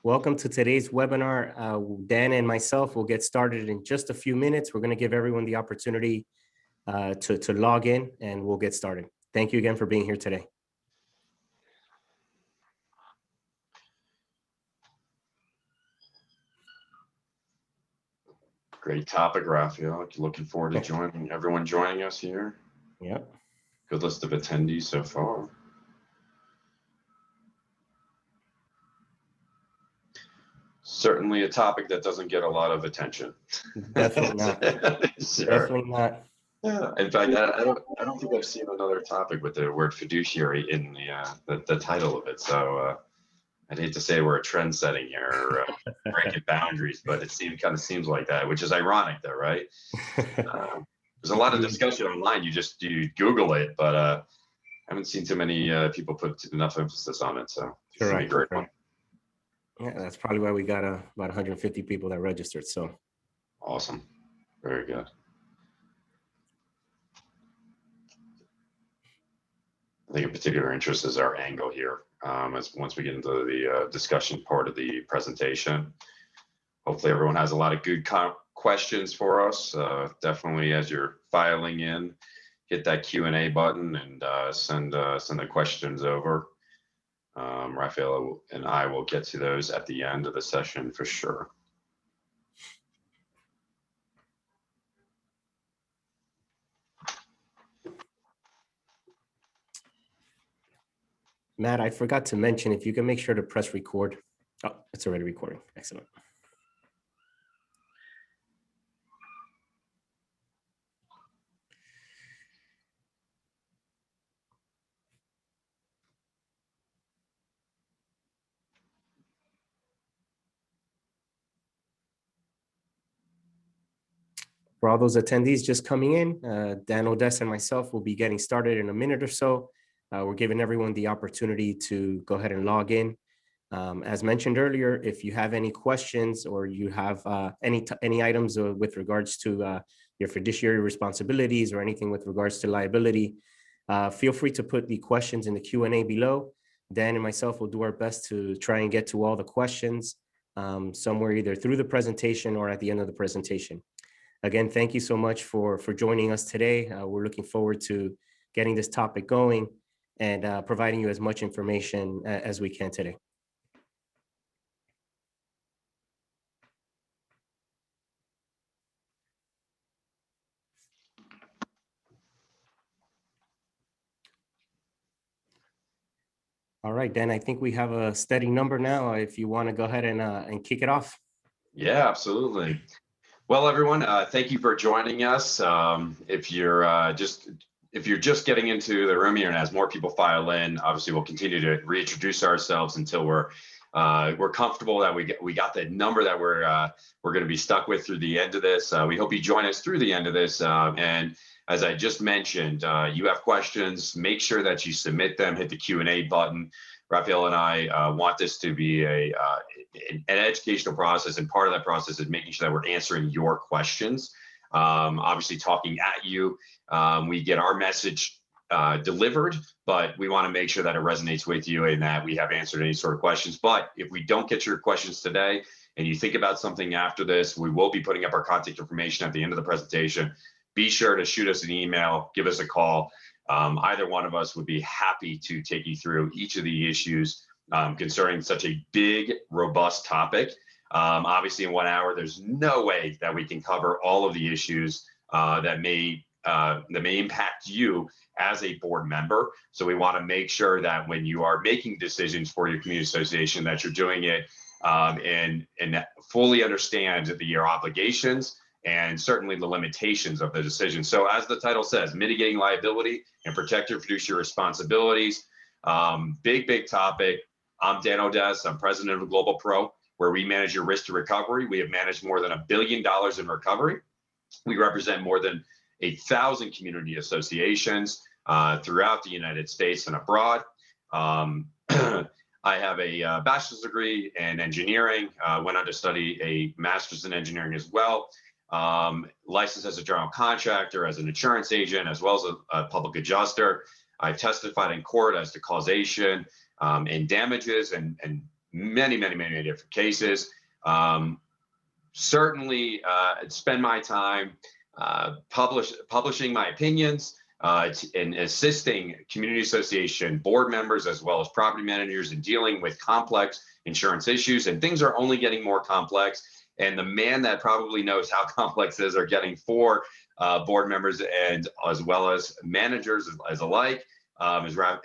Welcome to today's webinar. Dan and myself will get started in just a few minutes. We're going to give everyone the opportunity to log in, and we'll get started. Thank you again for being here today. Great topic, Raphael. Looking forward to everyone joining us here. Yep. Good list of attendees so far. Certainly a topic that doesn't get a lot of attention. Definitely not. Sure. Definitely not. Yeah. In fact, I don't think I've seen another topic with the word fiduciary in the title of it. So I'd hate to say we're a trend setting here, breaking boundaries, but it kind of seems like that, which is ironic, though, right? There's a lot of discussion online. You Google it, but I haven't seen too many people put enough emphasis on it. So it's a great one. Yeah, that's probably why we got about 150 people that registered. So awesome, very good. I think a particular interest is our angle here. As once we get into the discussion part of the presentation, hopefully everyone has a lot of good questions for us. Definitely, as you're filing in, hit that Q&A button and send the questions over. Raphael and I will get to those at the end of the session for sure. Matt, I forgot to mention, if you can make sure to press record. Oh, it's already recording. Excellent. For all those attendees just coming in, Dan Odessa and myself will be getting started in a minute or so. We're giving everyone the opportunity to go ahead and log in. As mentioned earlier, if you have any questions or you have any items with regards to your fiduciary responsibilities or anything with regards to liability, feel free to put the questions in the Q&A below. Dan and myself will do our best to try and get to all the questions somewhere either through the presentation or at the end of the presentation. Again, thank you so much for joining us today. We're looking forward to getting this topic going and providing you as much information as we can today. All right, Dan, I think we have a steady number now. If you want to go ahead and kick it off. Yeah, absolutely. Well, everyone, thank you for joining us. If you're just getting into the room here, and as more people file in, obviously we'll continue to reintroduce ourselves until we're comfortable that we got the number that we're going to be stuck with through the end of this. We hope you join us through the end of this. And as I just mentioned, you have questions, make sure that you submit them, hit the Q&A button. Raphael and I want this to be an educational process, and part of that process is making sure that we're answering your questions. Obviously, talking at you, we get our message delivered, but we want to make sure that it resonates with you and that we have answered any sort of questions. But if we don't get your questions today and you think about something after this, we will be putting up our contact information at the end of the presentation. Be sure to shoot us an email, give us a call. Either one of us would be happy to take you through each of the issues concerning such a big, robust topic. Obviously, in 1 hour, there's no way that we can cover all of the issues that may impact you as a board member. So we want to make sure that when you are making decisions for your community association, that you're doing it and fully understand your obligations and certainly the limitations of the decision. So as the title says, mitigating liability and protect your fiduciary responsibilities. Big topic. I'm Dan Odessa. I'm president of Global Pro, where we manage your risk to recovery. We have managed more than $1 billion in recovery. We represent more than 1,000 community associations throughout the United States and abroad. I have a bachelor's degree in engineering, went on to study a master's in engineering as well. Licensed as a general contractor, as an insurance agent, as well as a public adjuster. I've testified in court as to causation and damages and many different cases. Certainly spend my time publishing my opinions and assisting community association board members as well as property managers in dealing with complex insurance issues. And things are only getting more complex. And the man that probably knows how complex these are getting for board members and as well as managers as alike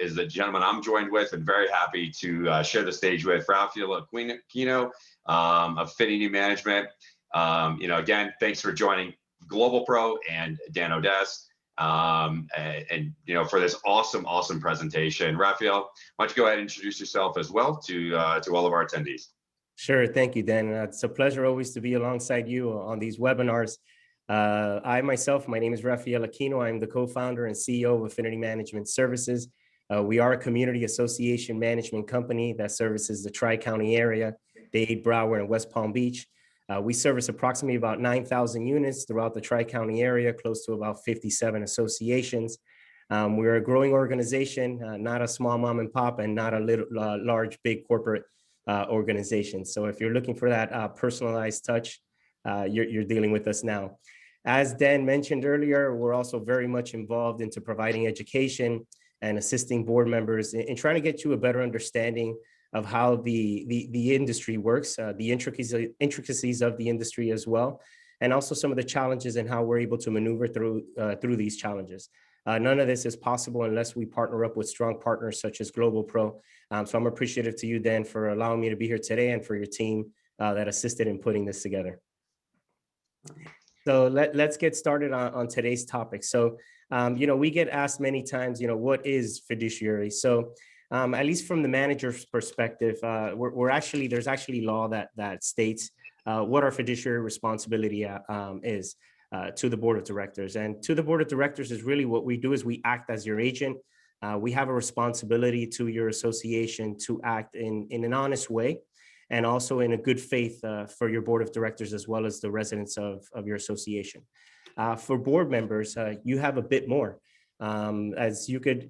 is the gentleman I'm joined with, and very happy to share the stage with Rafael Aquino of Fiduciary Management. Again, thanks for joining Global Pro and Dan Odess, and for this awesome presentation. Rafael, why don't you go ahead and introduce yourself as well to all of our attendees? Sure, thank you, Dan. It's a pleasure always to be alongside you on these webinars. I myself, my name is Rafael Aquino. I'm the co-founder and CEO of Affinity Management Services. We are a community association management company that services the Tri-County area, Dade, Broward, and West Palm Beach. We service approximately about 9,000 units throughout the Tri-County area, close to about 57 associations. We're a growing organization, not a small mom and pop, and not a large, big corporate organization. So if you're looking for that personalized touch, you're dealing with us now. As Dan mentioned earlier, we're also very much involved into providing education and assisting board members in trying to get you a better understanding of how the industry works, the intricacies of the industry as well, and also some of the challenges and how we're able to maneuver through these challenges. None of this is possible unless we partner up with strong partners such as Global Pro. So I'm appreciative to you, Dan, for allowing me to be here today, and for your team that assisted in putting this together. So let's get started on today's topic. So, we get asked many times, what is fiduciary? So at least from the manager's perspective, there's actually law that states what our fiduciary responsibility is to the board of directors. And to the board of directors is really what we do is we act as your agent. We have a responsibility to your association to act in an honest way, and also in a good faith for your board of directors as well as the residents of your association. For board members, you have a bit more. As you can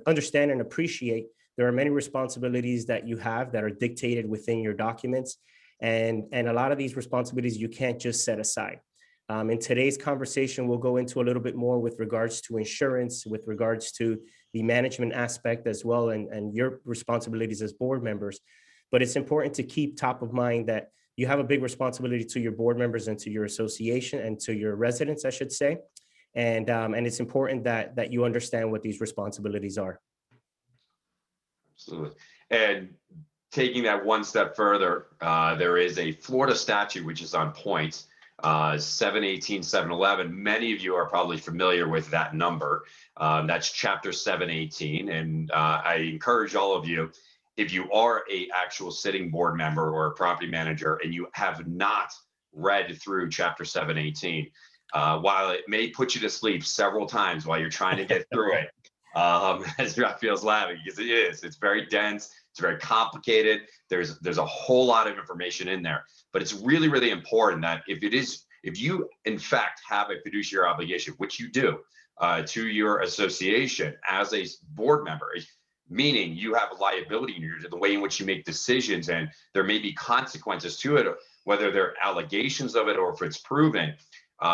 understand and appreciate, there are many responsibilities that you have that are dictated within your documents, and a lot of these responsibilities you can't just set aside. In today's conversation, we'll go into a little bit more with regards to insurance, with regards to the management aspect as well, and your responsibilities as board members. But it's important to keep top of mind that you have a big responsibility to your board members and to your association and to your residents, I should say. And it's important that you understand what these responsibilities are. Absolutely. And taking that one step further, there is a Florida statute which is on point, 718, 711. Many of you are probably familiar with that number. That's chapter 718. And I encourage all of you, if you are a actual sitting board member or a property manager and you have not read through chapter 718, while it may put you to sleep several times while you're trying to get through it, as Raphael's laughing, because it's very dense, it's very complicated. There's a whole lot of information in there, but it's really important that if you in fact have a fiduciary obligation, which you do, to your association as a board member, meaning you have a liability in the way in which you make decisions, and there may be consequences to it, whether they're allegations of it or if it's proven.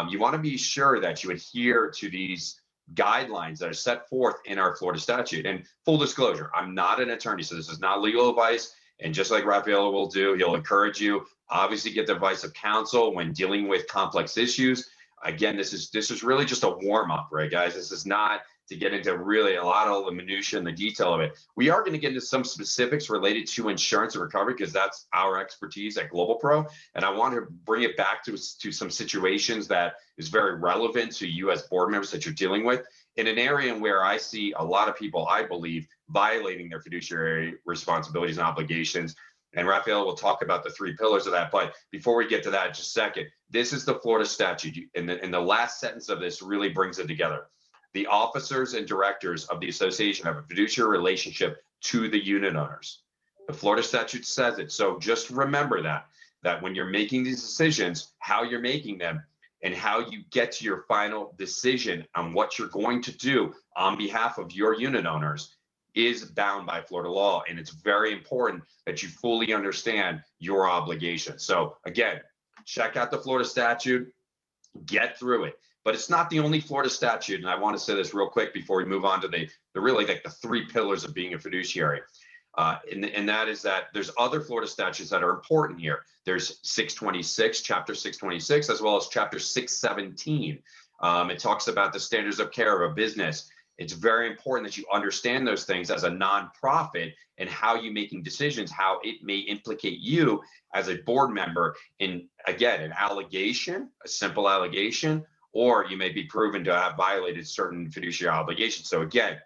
You want to be sure that you adhere to these guidelines that are set forth in our Florida statute. And full disclosure, I'm not an attorney, so this is not legal advice. And just like Rafael will do, he'll encourage you, obviously, get the advice of counsel when dealing with complex issues. Again, this is really just a warm up, right, guys? This is not to get into really a lot of the minutia and the detail of it. We are going to get into some specifics related to insurance and recovery because that's our expertise at Global Pro. And I want to bring it back to some situations that is very relevant to you as board members that you're dealing with in an area where I see a lot of people, I believe, violating their fiduciary responsibilities and obligations. And Rafael will talk about the 3 pillars of that. But before we get to that, just a second, this is the Florida statute. And the last sentence of this really brings it together. The officers and directors of the association have a fiduciary relationship to the unit owners. The Florida statute says it. So just remember that when you're making these decisions, how you're making them and how you get to your final decision on what you're going to do on behalf of your unit owners, is bound by Florida law. And it's very important that you fully understand your obligations. So again, check out the Florida statute, get through it. But it's not the only Florida statute. And I want to say this real quick before we move on to the really like the three pillars of being a fiduciary. And that is that there's other Florida statutes that are important here. There's 626, chapter 626, as well as chapter 617. It talks about the standards of care of a business. It's very important that you understand those things as a nonprofit and how you making decisions, how it may implicate you as a board member in, again, an allegation, a simple allegation, or you may be proven to have violated certain fiduciary obligations. So again,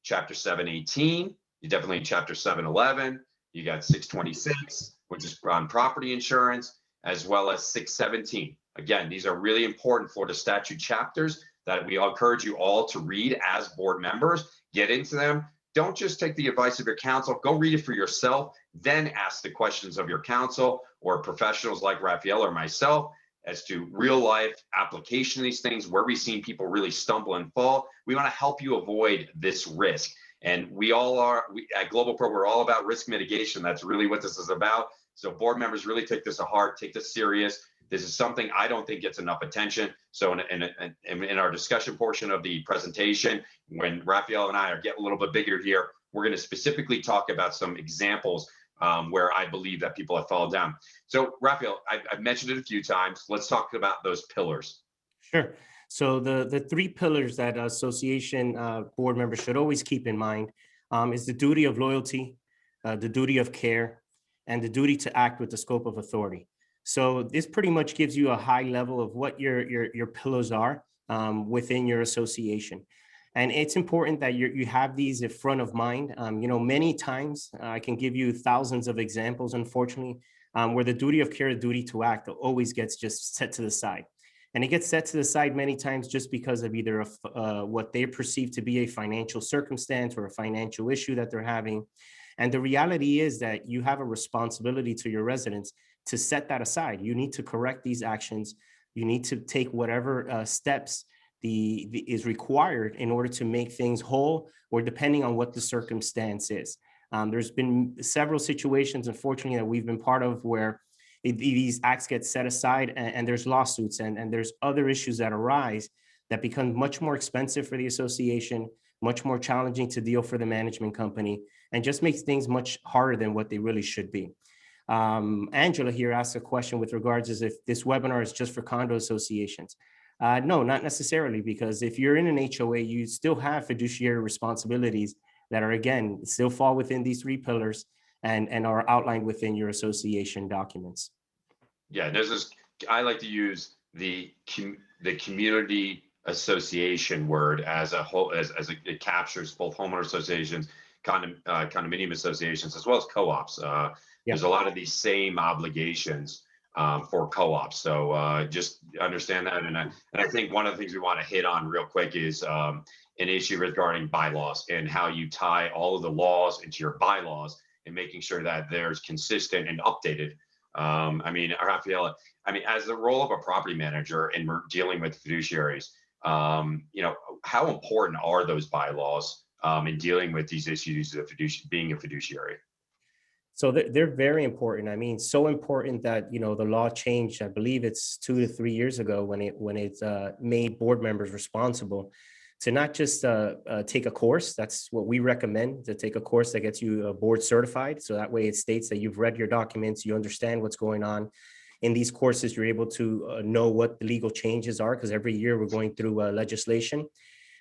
chapter 718, you definitely in chapter 711, you got 626, which is on property insurance, as well as 617. Again, these are really important Florida statute chapters that we encourage you all to read as board members. Get into them. Don't just take the advice of your counsel. Go read it for yourself. Then ask the questions of your counsel or professionals like Raphael or myself as to real life application of these things, where we've seen people really stumble and fall. We want to help you avoid this risk. And we all are, at Global Pro, we're all about risk mitigation. That's really what this is about. So board members really take this to heart, take this serious. This is something I don't think gets enough attention. So in our discussion portion of the presentation, when Raphael and I are getting a little bit bigger here, we're going to specifically talk about some examples where I believe that people have fallen down. So Raphael, I've mentioned it a few times. Let's talk about those pillars. Sure. So the three pillars that association board members should always keep in mind is the duty of loyalty, the duty of care, and the duty to act with the scope of authority. So this pretty much gives you a high level of what your pillars are within your association. And it's important that you have these in front of mind. Many times I can give you thousands of examples, unfortunately, where the duty of care, the duty to act always gets just set to the side. And it gets set to the side many times just because of either what they perceive to be a financial circumstance or a financial issue that they're having. And the reality is that you have a responsibility to your residents to set that aside. You need to correct these actions. You need to take whatever steps is required in order to make things whole, or depending on what the circumstance is. There's been several situations, unfortunately, that we've been part of where these acts get set aside and there's lawsuits and there's other issues that arise that become much more expensive for the association, much more challenging to deal for the management company, and just makes things much harder than what they really should be. Angela here asked a question with regards as if this webinar is just for condo associations. No, not necessarily, because if you're in an HOA, you still have fiduciary responsibilities that are, again, still fall within these three pillars and are outlined within your association documents. Yeah, I like to use the community association word as a whole, as it captures both homeowner associations, condominium associations, as well as co-ops. There's a lot of these same obligations for co-ops. So just understand that. And I think one of the things we want to hit on real quick is an issue regarding bylaws and how you tie all of the laws into your bylaws and making sure that there's consistent and updated. Raphael, as the role of a property manager and we're dealing with fiduciaries, how important are those bylaws in dealing with these issues of being a fiduciary? So they're very important. So important that, the law changed. I believe it's 2 to 3 years ago when it made board members responsible to not just take a course. That's what we recommend, to take a course that gets you board certified. So that way it states that you've read your documents, you understand what's going on. In these courses, you're able to know what the legal changes are, because every year we're going through legislation,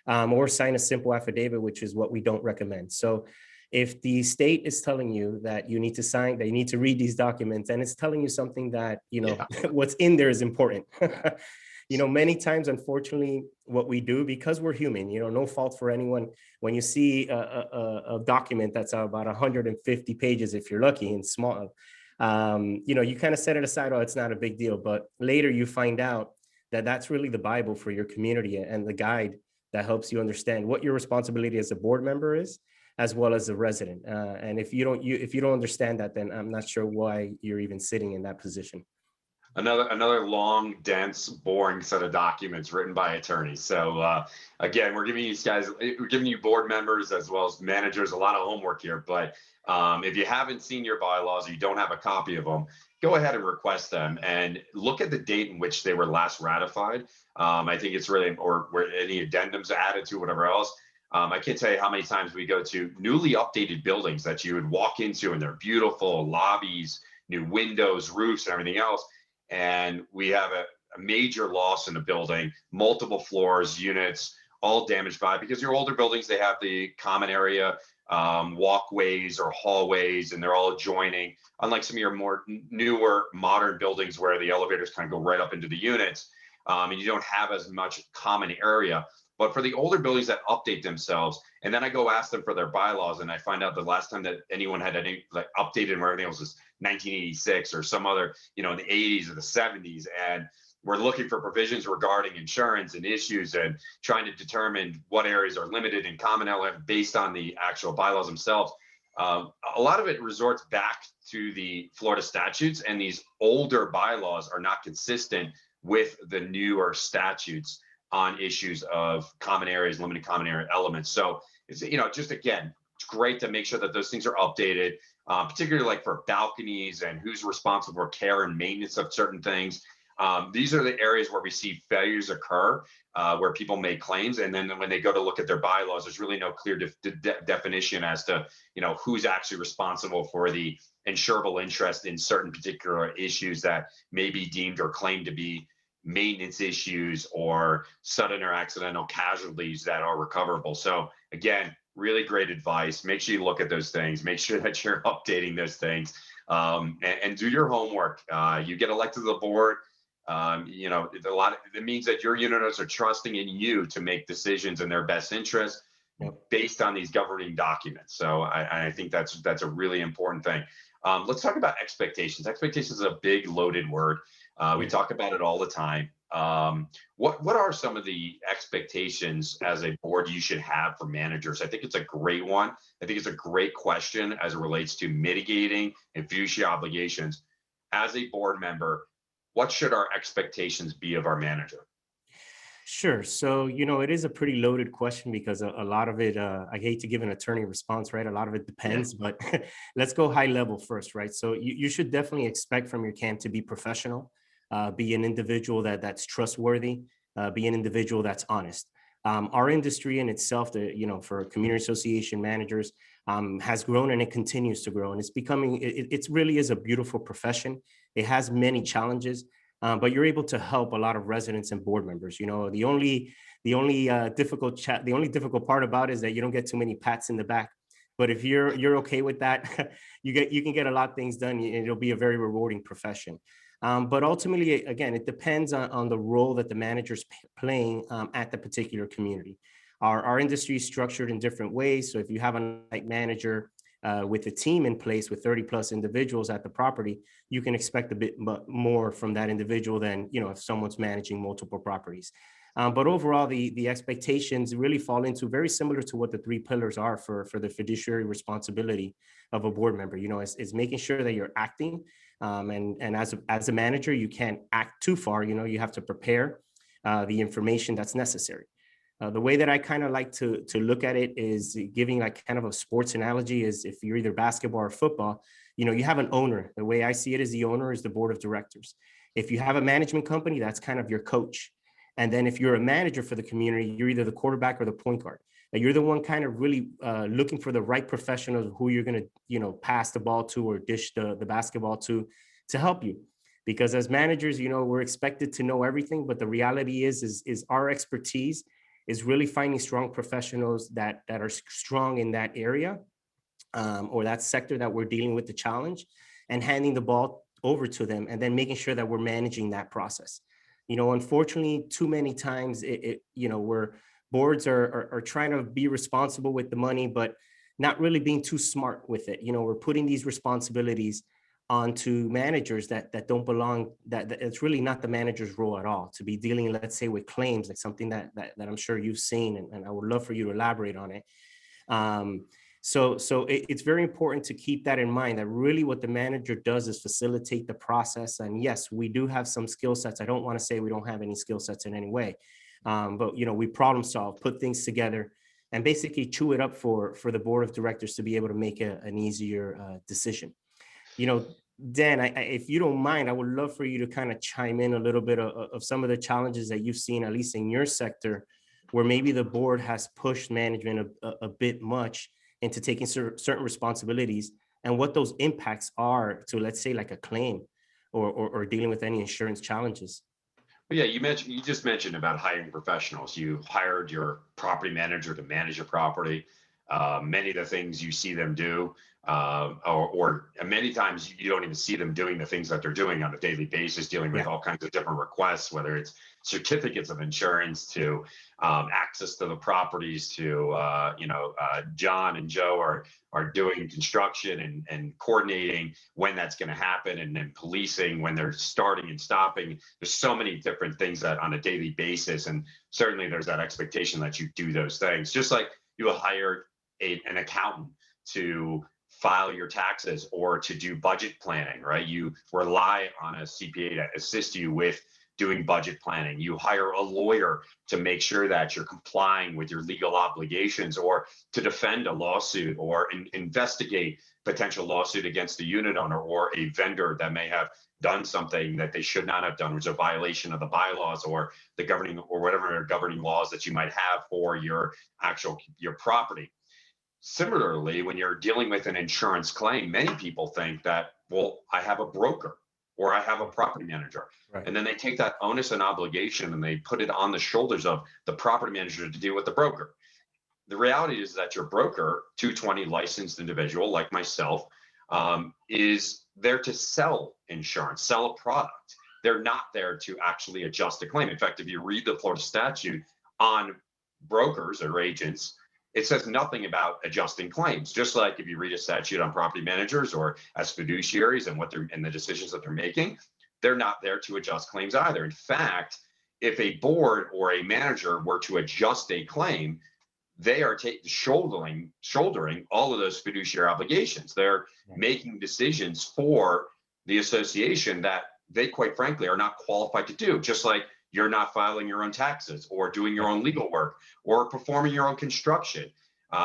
or sign a simple affidavit, which is what we don't recommend. So if the state is telling you that you need to sign, that you need to read these documents, and it's telling you something that, what's in there is important. Many times, unfortunately, what we do, because we're human, no fault for anyone, when you see a document that's about 150 pages, if you're lucky, and small, you kind of set it aside, oh, it's not a big deal. But later you find out that that's really the Bible for your community and the guide that helps you understand what your responsibility as a board member is, as well as a resident. And if you don't understand that, then I'm not sure why you're even sitting in that position. another long, dense, boring set of documents written by attorneys. So again, we're giving you board members as well as managers a lot of homework here. But if you haven't seen your bylaws or you don't have a copy of them, go ahead and request them and look at the date in which they were last ratified. I think it's really, or where any addendums added to, whatever else. I can't tell you how many times we go to newly updated buildings that you would walk into and they're beautiful lobbies, new windows, roofs, and everything else. And we have a major loss in a building, multiple floors, units, all damaged by, because your older buildings, they have the common area, walkways or hallways, and they're all adjoining. Unlike some of your more newer modern buildings where the elevators kind of go right up into the units, and you don't have as much common area. But for the older buildings that update themselves, and then I go ask them for their bylaws, and I find out the last time that anyone had any like updated where everything else was 1986 or some other, in the 80s or the 70s, and we're looking for provisions regarding insurance and issues and trying to determine what areas are limited in common element based on the actual bylaws themselves. A lot of it resorts back to the Florida statutes, and these older bylaws are not consistent with the newer statutes on issues of common areas, limited common area elements. So it's, just again, it's great to make sure that those things are updated, particularly like for balconies and who's responsible for care and maintenance of certain things. These are the areas where we see failures occur, where people make claims. And then when they go to look at their bylaws, there's really no clear definition as to, who's actually responsible for the insurable interest in certain particular issues that may be deemed or claimed to be maintenance issues or sudden or accidental casualties that are recoverable. So again, really great advice. Make sure you look at those things. Make sure that you're updating those things, and do your homework. You get elected to the board. It means that your unit owners are trusting in you to make decisions in their best interest based on these governing documents. So I think that's a really important thing. Let's talk about expectations. Expectations is a big loaded word. We talk about it all the time. What are some of the expectations as a board you should have for managers? I think it's a great one. I think it's a great question as it relates to mitigating and fiduciary obligations. As a board member, what should our expectations be of our manager? Sure. So, it is a pretty loaded question because a lot of it, I hate to give an attorney response, right? A lot of it Yeah. depends, but let's go high level first, right? So you should definitely expect from your CAM to be professional, be an individual that's trustworthy, be an individual that's honest. Our industry in itself, for community association managers, has grown and it continues to grow. And it's becoming, it really is a beautiful profession. It has many challenges, but you're able to help a lot of residents and board members. The only difficult part about it is that you don't get too many pats in the back. But if you're okay with that, you can get a lot of things done. It'll be a very rewarding profession. But ultimately, again, it depends on the role that the manager's playing at the particular community. Our industry is structured in different ways. So if you have a night manager with a team in place with 30 plus individuals at the property, you can expect a bit more from that individual than, if someone's managing multiple properties. But overall, the expectations really fall into very similar to what the three pillars are for the fiduciary responsibility of a board member. It's making sure that you're acting. And as a manager, you can't act too far. You have to prepare the information that's necessary. The way that I kind of like to look at it is giving like kind of a sports analogy is if you're either basketball or football, you have an owner. The way I see it is the owner is the board of directors. If you have a management company, that's kind of your coach. And then if you're a manager for the community, you're either the quarterback or the point guard. Now, you're the one kind of really looking for the right professionals who you're going to, pass the ball to or dish the basketball to help you. Because as managers, we're expected to know everything, but the reality is our expertise is really finding strong professionals that are strong in that area or that sector that we're dealing with the challenge, and handing the ball over to them and then making sure that we're managing that process. Unfortunately, too many times where boards are trying to be responsible with the money, but not really being too smart with it. We're putting these responsibilities onto managers that don't belong, that it's really not the manager's role at all to be dealing, let's say, with claims, like something that I'm sure you've seen, and I would love for you to elaborate on it. So it's very important to keep that in mind, that really what the manager does is facilitate the process. And yes, we do have some skill sets. I don't want to say we don't have any skill sets in any way, but we problem solve, put things together, and basically chew it up for the board of directors to be able to make an easier decision. You know, Dan, if you don't mind, I would love for you to kind of chime in a little bit of some of the challenges that you've seen, at least in your sector, where maybe the board has pushed management a bit much into taking certain responsibilities, and what those impacts are to, let's say, like a claim or dealing with any insurance challenges. But yeah, you just mentioned about hiring professionals. You hired your property manager to manage your property. Many of the things you see them do, or many times you don't even see them doing the things that they're doing on a daily basis, dealing with Yeah. all kinds of different requests, whether it's certificates of insurance to access to the properties to, John and Joe are doing construction and coordinating when that's going to happen, and then policing when they're starting and stopping. There's so many different things that on a daily basis, and certainly there's that expectation that you do those things. Just like you hire an accountant to file your taxes or to do budget planning, right? You rely on a CPA to assist you with doing budget planning. You hire a lawyer to make sure that you're complying with your legal obligations, or to defend a lawsuit, or investigate potential lawsuit against a unit owner or a vendor that may have done something that they should not have done, which is a violation of the bylaws or the governing or whatever governing laws that you might have for your property. Similarly, when you're dealing with an insurance claim, many people think that, well, I have a broker or I have a property manager. Right. And then they take that onus and obligation and they put it on the shoulders of the property manager to deal with the broker. The reality is that your broker, 220 licensed individual like myself, is there to sell insurance, sell a product. They're not there to actually adjust a claim. In fact, if you read the Florida statute on brokers or agents, it says nothing about adjusting claims. Just like if you read a statute on property managers or as fiduciaries and the decisions that they're making, they're not there to adjust claims either. In fact, if a board or a manager were to adjust a claim, they are shouldering all of those fiduciary obligations. They're making decisions for the association that they, quite frankly, are not qualified to do. Just like you're not filing your own taxes or doing your own legal work or performing your own construction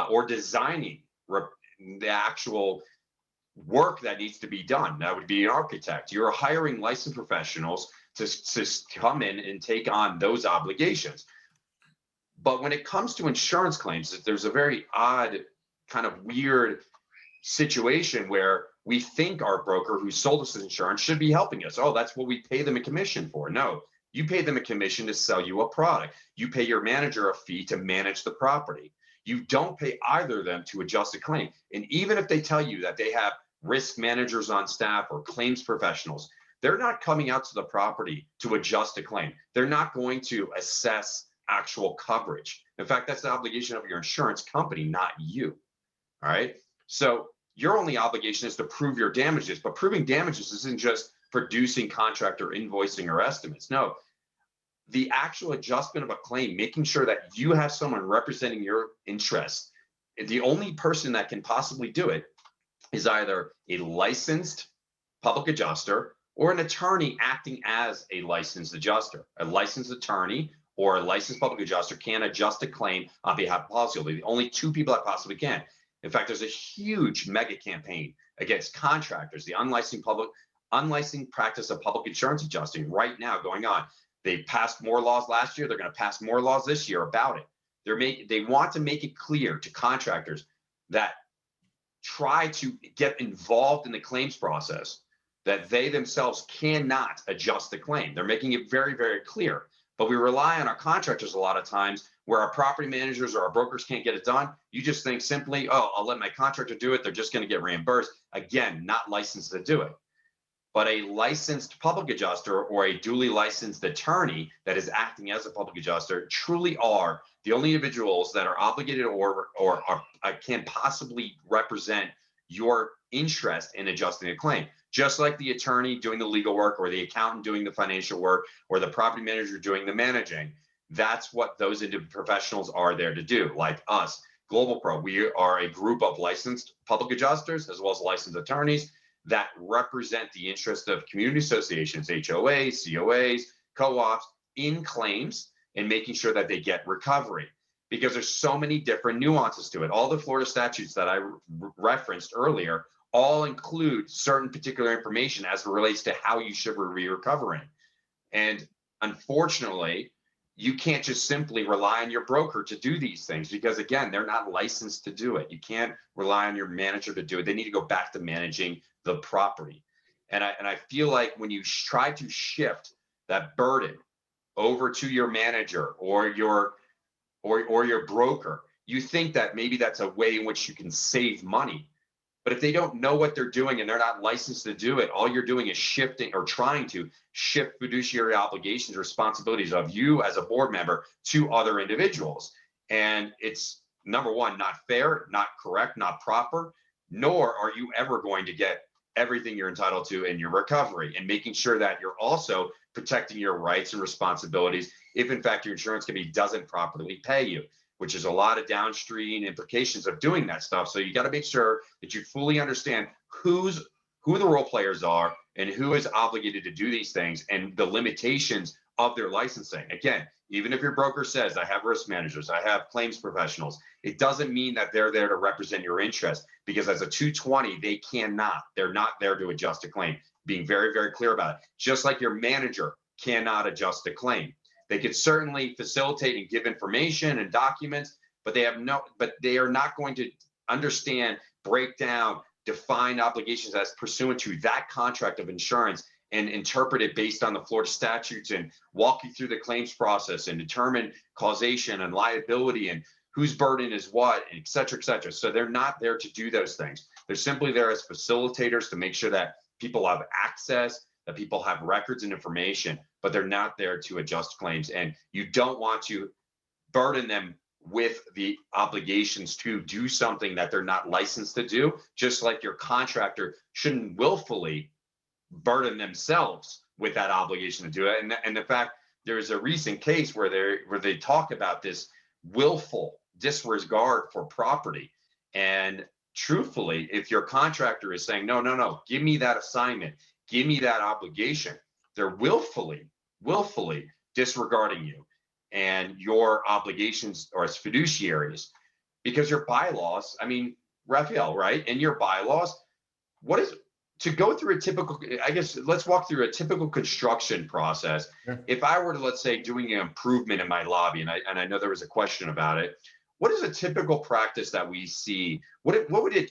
or designing the actual work that needs to be done. That would be an architect. You're hiring licensed professionals to come in and take on those obligations. But when it comes to insurance claims, there's a very odd, kind of weird situation where we think our broker who sold us insurance should be helping us. Oh, that's what we pay them a commission for. No, you pay them a commission to sell you a product. You pay your manager a fee to manage the property. You don't pay either of them to adjust a claim. And even if they tell you that they have risk managers on staff or claims professionals, they're not coming out to the property to adjust a claim. They're not going to assess actual coverage. In fact, that's the obligation of your insurance company, not you. All right. So your only obligation is to prove your damages, but proving damages isn't just producing contractor invoicing or estimates. No, the actual adjustment of a claim, making sure that you have someone representing your interests. The only person that can possibly do it is either a licensed public adjuster or an attorney acting as a licensed adjuster. A licensed attorney or a licensed public adjuster can adjust a claim on behalf of policyholder. The only two people that possibly can. In fact, there's a huge mega campaign against contractors, the unlicensed practice of public insurance adjusting right now going on. They passed more laws last year. They're going to pass more laws this year about it. They want to make it clear to contractors that try to get involved in the claims process that they themselves cannot adjust the claim. They're making it very, very clear. But we rely on our contractors a lot of times where our property managers or our brokers can't get it done. You just think simply, oh, I'll let my contractor do it. They're just going to get reimbursed. Again, not licensed to do it. But a licensed public adjuster or a duly licensed attorney that is acting as a public adjuster truly are the only individuals that are obligated or can possibly represent your interest in adjusting a claim. Just like the attorney doing the legal work or the accountant doing the financial work or the property manager doing the managing. That's what those professionals are there to do, like us. Global Pro. We are a group of licensed public adjusters as well as licensed attorneys that represent the interest of community associations, HOAs, COAs, co-ops in claims and making sure that they get recovery, because there's so many different nuances to it. All the Florida statutes that I referenced earlier all include certain particular information as it relates to how you should be recovering. And unfortunately, you can't just simply rely on your broker to do these things because, again, they're not licensed to do it. You can't rely on your manager to do it. They need to go back to managing the property. And I feel like when you try to shift that burden over to your manager or your broker, you think that maybe that's a way in which you can save money. But if they don't know what they're doing and they're not licensed to do it, all you're doing is shifting or trying to shift fiduciary obligations, responsibilities of you as a board member to other individuals. And it's, number one, not fair, not correct, not proper, nor are you ever going to get everything you're entitled to in your recovery, and making sure that you're also protecting your rights and responsibilities if in fact your insurance company doesn't properly pay you, which is a lot of downstream implications of doing that stuff. So you got to make sure that you fully understand who the role players are and who is obligated to do these things and the limitations of their licensing. Again, even if your broker says, I have risk managers, I have claims professionals, it doesn't mean that they're there to represent your interest, because as a 220, they're not there to adjust a claim. Being very, very clear about it. Just like your manager cannot adjust a claim. They could certainly facilitate and give information and documents, but they are not going to understand, break down, define obligations as pursuant to that contract of insurance and interpret it based on the Florida statutes and walk you through the claims process and determine causation and liability and whose burden is what, et cetera, et cetera. So they're not there to do those things. They're simply there as facilitators to make sure that people have access, that people have records and information, but they're not there to adjust claims. And you don't want to burden them with the obligations to do something that they're not licensed to do, just like your contractor shouldn't willfully burden themselves with that obligation to do it. And the fact, there's a recent case where they talk about this willful disregard for property. And truthfully, if your contractor is saying, no, give me that assignment, give me that obligation, they're willfully disregarding you and your obligations or as fiduciaries, because your bylaws, I mean, Raphael, right? In your bylaws, what is to go through a typical, I guess, let's walk through a typical construction process. Sure. If I were to, let's say, doing an improvement in my lobby, and I know there was a question about it, what is a typical practice that we see? What would a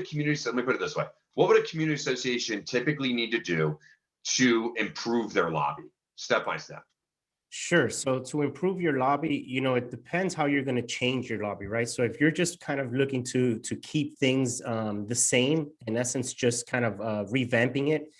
community, let me put it this way, what would a community association typically need to do to improve their lobby step by step? Sure. So to improve your lobby, it depends how you're going to change your lobby, right? So if you're just kind of looking to keep things the same, in essence, just kind of revamping it,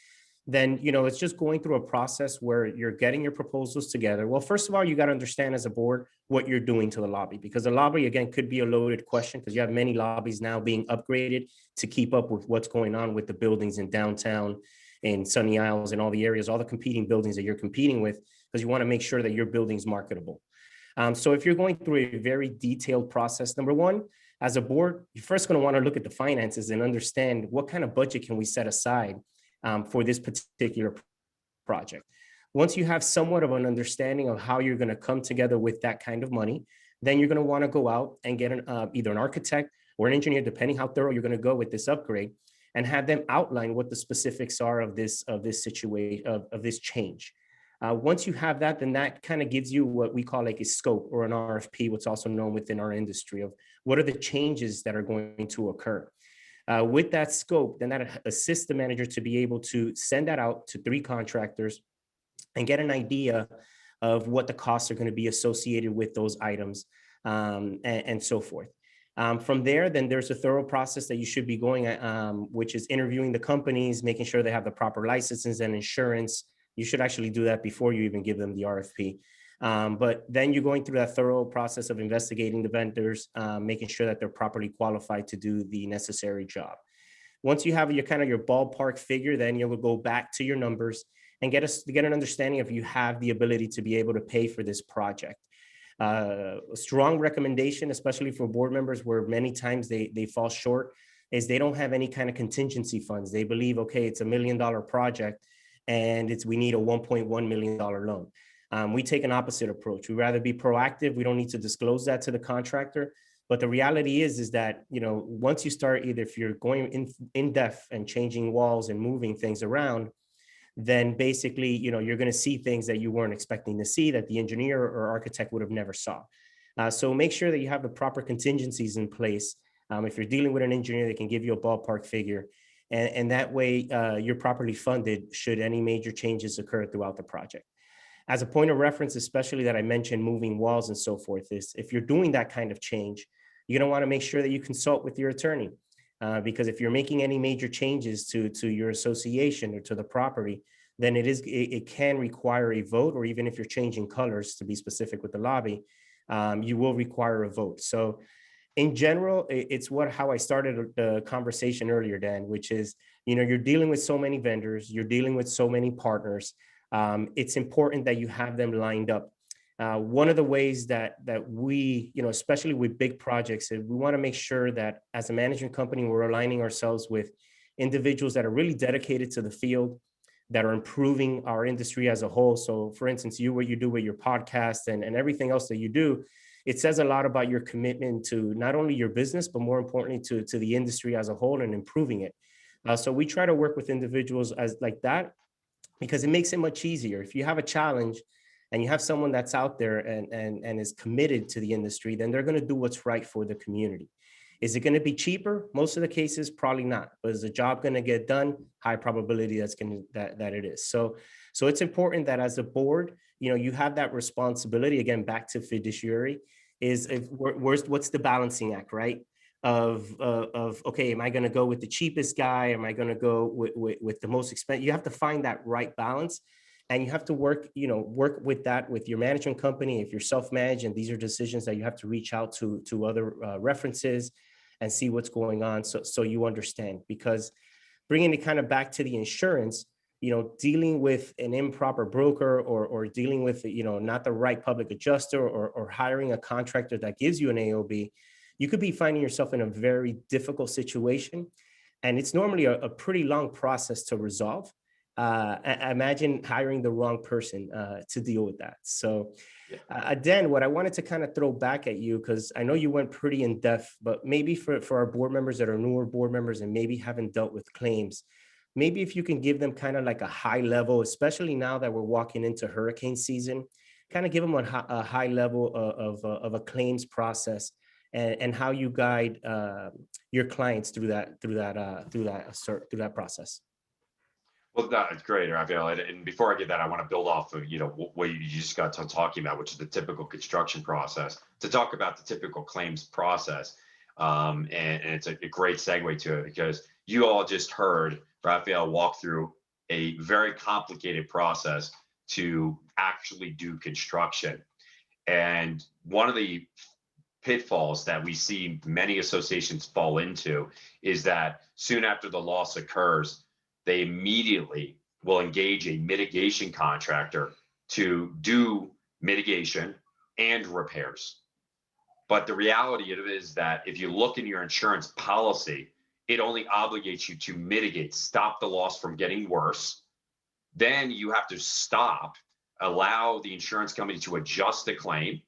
then, it's just going through a process where you're getting your proposals together. Well, first of all, you got to understand as a board what you're doing to the lobby, because the lobby, again, could be a loaded question because you have many lobbies now being upgraded to keep up with what's going on with the buildings in downtown and Sunny Isles and all the areas, all the competing buildings that you're competing with, because you want to make sure that your building's marketable. So if you're going through a very detailed process, number one, as a board, you're first going to want to look at the finances and understand what kind of budget can we set aside for this particular project. Once you have somewhat of an understanding of how you're going to come together with that kind of money, then you're going to want to go out and get either an architect or an engineer, depending how thorough you're going to go with this upgrade, and have them outline what the specifics are of this situation, of this change. Once you have that, then that kind of gives you what we call like a scope or an RFP, what's also known within our industry of what are the changes that are going to occur. With that scope, then that assists the manager to be able to send that out to 3 contractors and get an idea of what the costs are going to be associated with those items and so forth. From there, then there's a thorough process that you should be going at, which is interviewing the companies, making sure they have the proper licenses and insurance. You should actually do that before you even give them the RFP. But then you're going through that thorough process of investigating the vendors, making sure that they're properly qualified to do the necessary job. Once you have your kind of your ballpark figure, then you'll go back to your numbers and get an understanding if you have the ability to be able to pay for this project. A strong recommendation, especially for board members, where many times they fall short, is they don't have any kind of contingency funds. They believe, okay, it's $1 million project, and we need a $1.1 million loan. We take an opposite approach. We rather be proactive. We don't need to disclose that to the contractor. But the reality is that, once you start, either if you're going in depth and changing walls and moving things around, then basically, you're going to see things that you weren't expecting to see, that the engineer or architect would have never saw. So make sure that you have the proper contingencies in place. If you're dealing with an engineer, they can give you a ballpark figure. And that way you're properly funded should any major changes occur throughout the project. As a point of reference, especially that I mentioned moving walls and so forth, is if you're doing that kind of change, you're going to want to make sure that you consult with your attorney. Because if you're making any major changes to your association or to the property, then it can require a vote, or even if you're changing colors, to be specific with the lobby, you will require a vote. So in general, it's how I started the conversation earlier, Dan, which is, you're dealing with so many vendors, you're dealing with so many partners. It's important that you have them lined up. One of the ways that we, especially with big projects, is we want to make sure that as a management company, we're aligning ourselves with individuals that are really dedicated to the field, that are improving our industry as a whole. So for instance, what you do with your podcast and everything else that you do, it says a lot about your commitment to not only your business, but more importantly to the industry as a whole and improving it. So we try to work with individuals like that, because it makes it much easier. If you have a challenge and you have someone that's out there and is committed to the industry, then they're going to do what's right for the community. Is it going to be cheaper? Most of the cases, probably not. But is the job going to get done? High probability that it is. So it's important that as a board, you have that responsibility. Again, back to fiduciary, what's the balancing act, right? Of okay, am I going to go with the cheapest guy? Am I going to go with the most expensive? You have to find that right balance, and you have to work with that with your management company. If you're self-managed, and these are decisions that you have to reach out to other references and see what's going on, so you understand. Because bringing it kind of back to the insurance, dealing with an improper broker or dealing with not the right public adjuster, or hiring a contractor that gives you an AOB, you could be finding yourself in a very difficult situation. And it's normally a pretty long process to resolve. Imagine hiring the wrong person to deal with that. So Dan, what I wanted to kind of throw back at you, because I know you went pretty in depth, but maybe for our board members that are newer board members and maybe haven't dealt with claims, maybe if you can give them kind of like a high level, especially now that we're walking into hurricane season, kind of give them a high level of a claims process, and how you guide your clients through that process. Well, that's great, Rafael. And before I get that, I want to build off of what you just got to talking about, which is the typical construction process, to talk about the typical claims process. And it's a great segue to it, because you all just heard Rafael walk through a very complicated process to actually do construction. And one of the pitfalls that we see many associations fall into is that soon after the loss occurs, they immediately will engage a mitigation contractor to do mitigation and repairs. But the reality of it is that if you look in your insurance policy, it only obligates you to mitigate, stop the loss from getting worse. Then you have to stop, allow the insurance company to adjust the claim,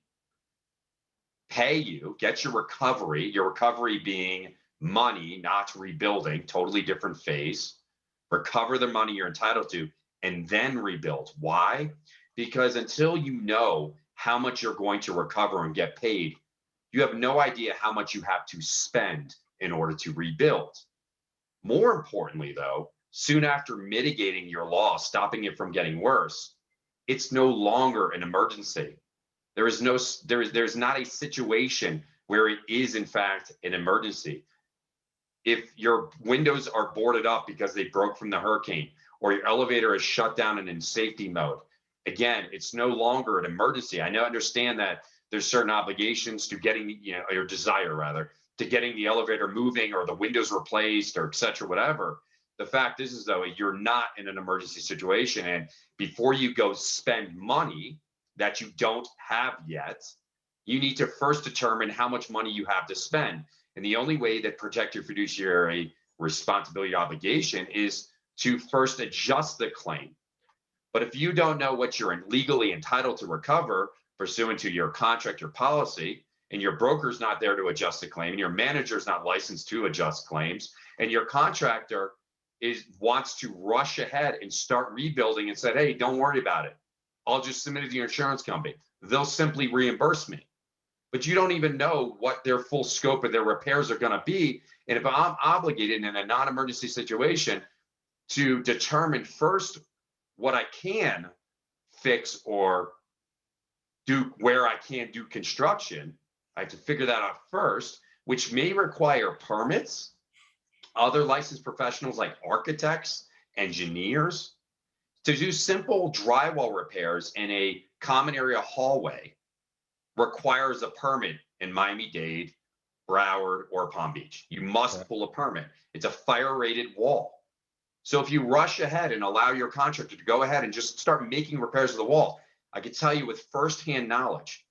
pay you, get your recovery being money, not rebuilding, totally different phase, recover the money you're entitled to, and then rebuild. Why? Because until you know how much you're going to recover and get paid, you have no idea how much you have to spend in order to rebuild. More importantly, though, soon after mitigating your loss, stopping it from getting worse, it's no longer an emergency. There's not a situation where it is in fact an emergency. If your windows are boarded up because they broke from the hurricane, or your elevator is shut down and in safety mode, again, it's no longer an emergency. I understand that there's certain obligations to getting, your desire rather, to getting the elevator moving or the windows replaced or et cetera, whatever. The fact is though, you're not in an emergency situation. And before you go spend money that you don't have yet, you need to first determine how much money you have to spend. And the only way that protect your fiduciary responsibility obligation is to first adjust the claim. But if you don't know what you're legally entitled to recover pursuant to your contract or policy, and your broker's not there to adjust the claim, and your manager's not licensed to adjust claims, and your contractor wants to rush ahead and start rebuilding and said, hey, don't worry about it. I'll just submit it to your insurance company. They'll simply reimburse me. But you don't even know what their full scope of their repairs are going to be. And if I'm obligated in a non-emergency situation to determine first what I can fix or do, where I can do construction, I have to figure that out first, which may require permits, other licensed professionals like architects, engineers. To do simple drywall repairs in a common area hallway requires a permit in Miami-Dade, Broward, or Palm Beach. You must pull a permit. It's a fire-rated wall. So if you rush ahead and allow your contractor to go ahead and just start making repairs to the wall, I can tell you with firsthand knowledge,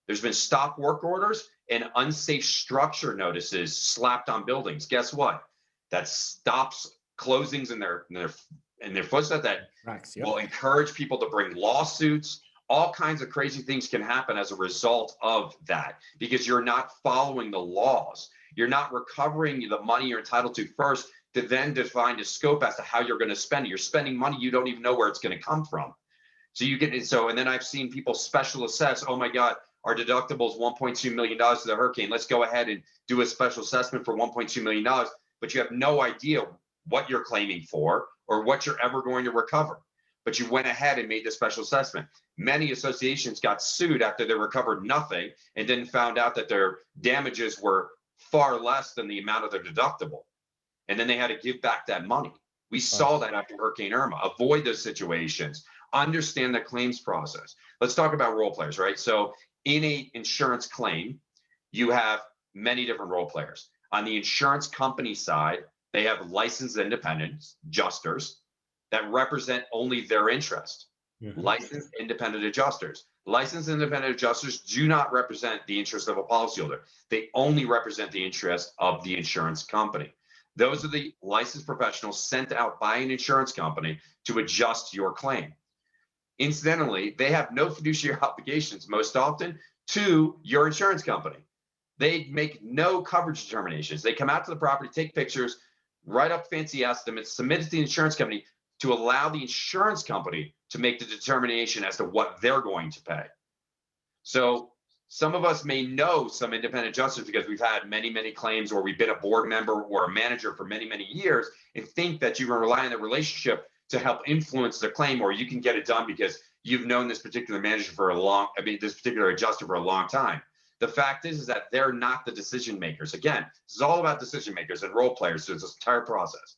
there's been stop work orders and unsafe structure notices slapped on buildings. Guess what? That stops closings in their footsteps. That will encourage people to bring lawsuits. All kinds of crazy things can happen as a result of that because you're not following the laws. You're not recovering the money you're entitled to first to then define a scope as to how you're going to spend it. You're spending money you don't even know where it's going to come from. So you get and then I've seen people special assess. Oh my God, our deductible is $1.2 million to the hurricane. Let's go ahead and do a special assessment for $1.2 million. But you have no idea what you're claiming for or what you're ever going to recover. But you went ahead and made the special assessment. Many associations got sued after they recovered nothing and then found out that their damages were far less than the amount of their deductible. And then they had to give back that money. We saw that after Hurricane Irma. Avoid those situations. Understand the claims process. Let's talk about role players, right? So in an insurance claim, you have many different role players. On the insurance company side, they have licensed independent adjusters that represent only their interest. Licensed independent adjusters. Licensed independent adjusters do not represent the interest of a policyholder. They only represent the interest of the insurance company. Those are the licensed professionals sent out by an insurance company to adjust your claim. Incidentally, they have no fiduciary obligations most often to your insurance company. They make no coverage determinations. They come out to the property, take pictures, write up fancy estimates, submit it to the insurance company to allow the insurance company to make the determination as to what they're going to pay. So some of us may know some independent adjusters because we've had many, many claims, or we've been a board member or a manager for many, many years, and think that you can rely on the relationship to help influence the claim, or you can get it done because you've known this particular manager for this particular adjuster for a long time. The fact is that they're not the decision makers. Again, this is all about decision makers and role players through this entire process.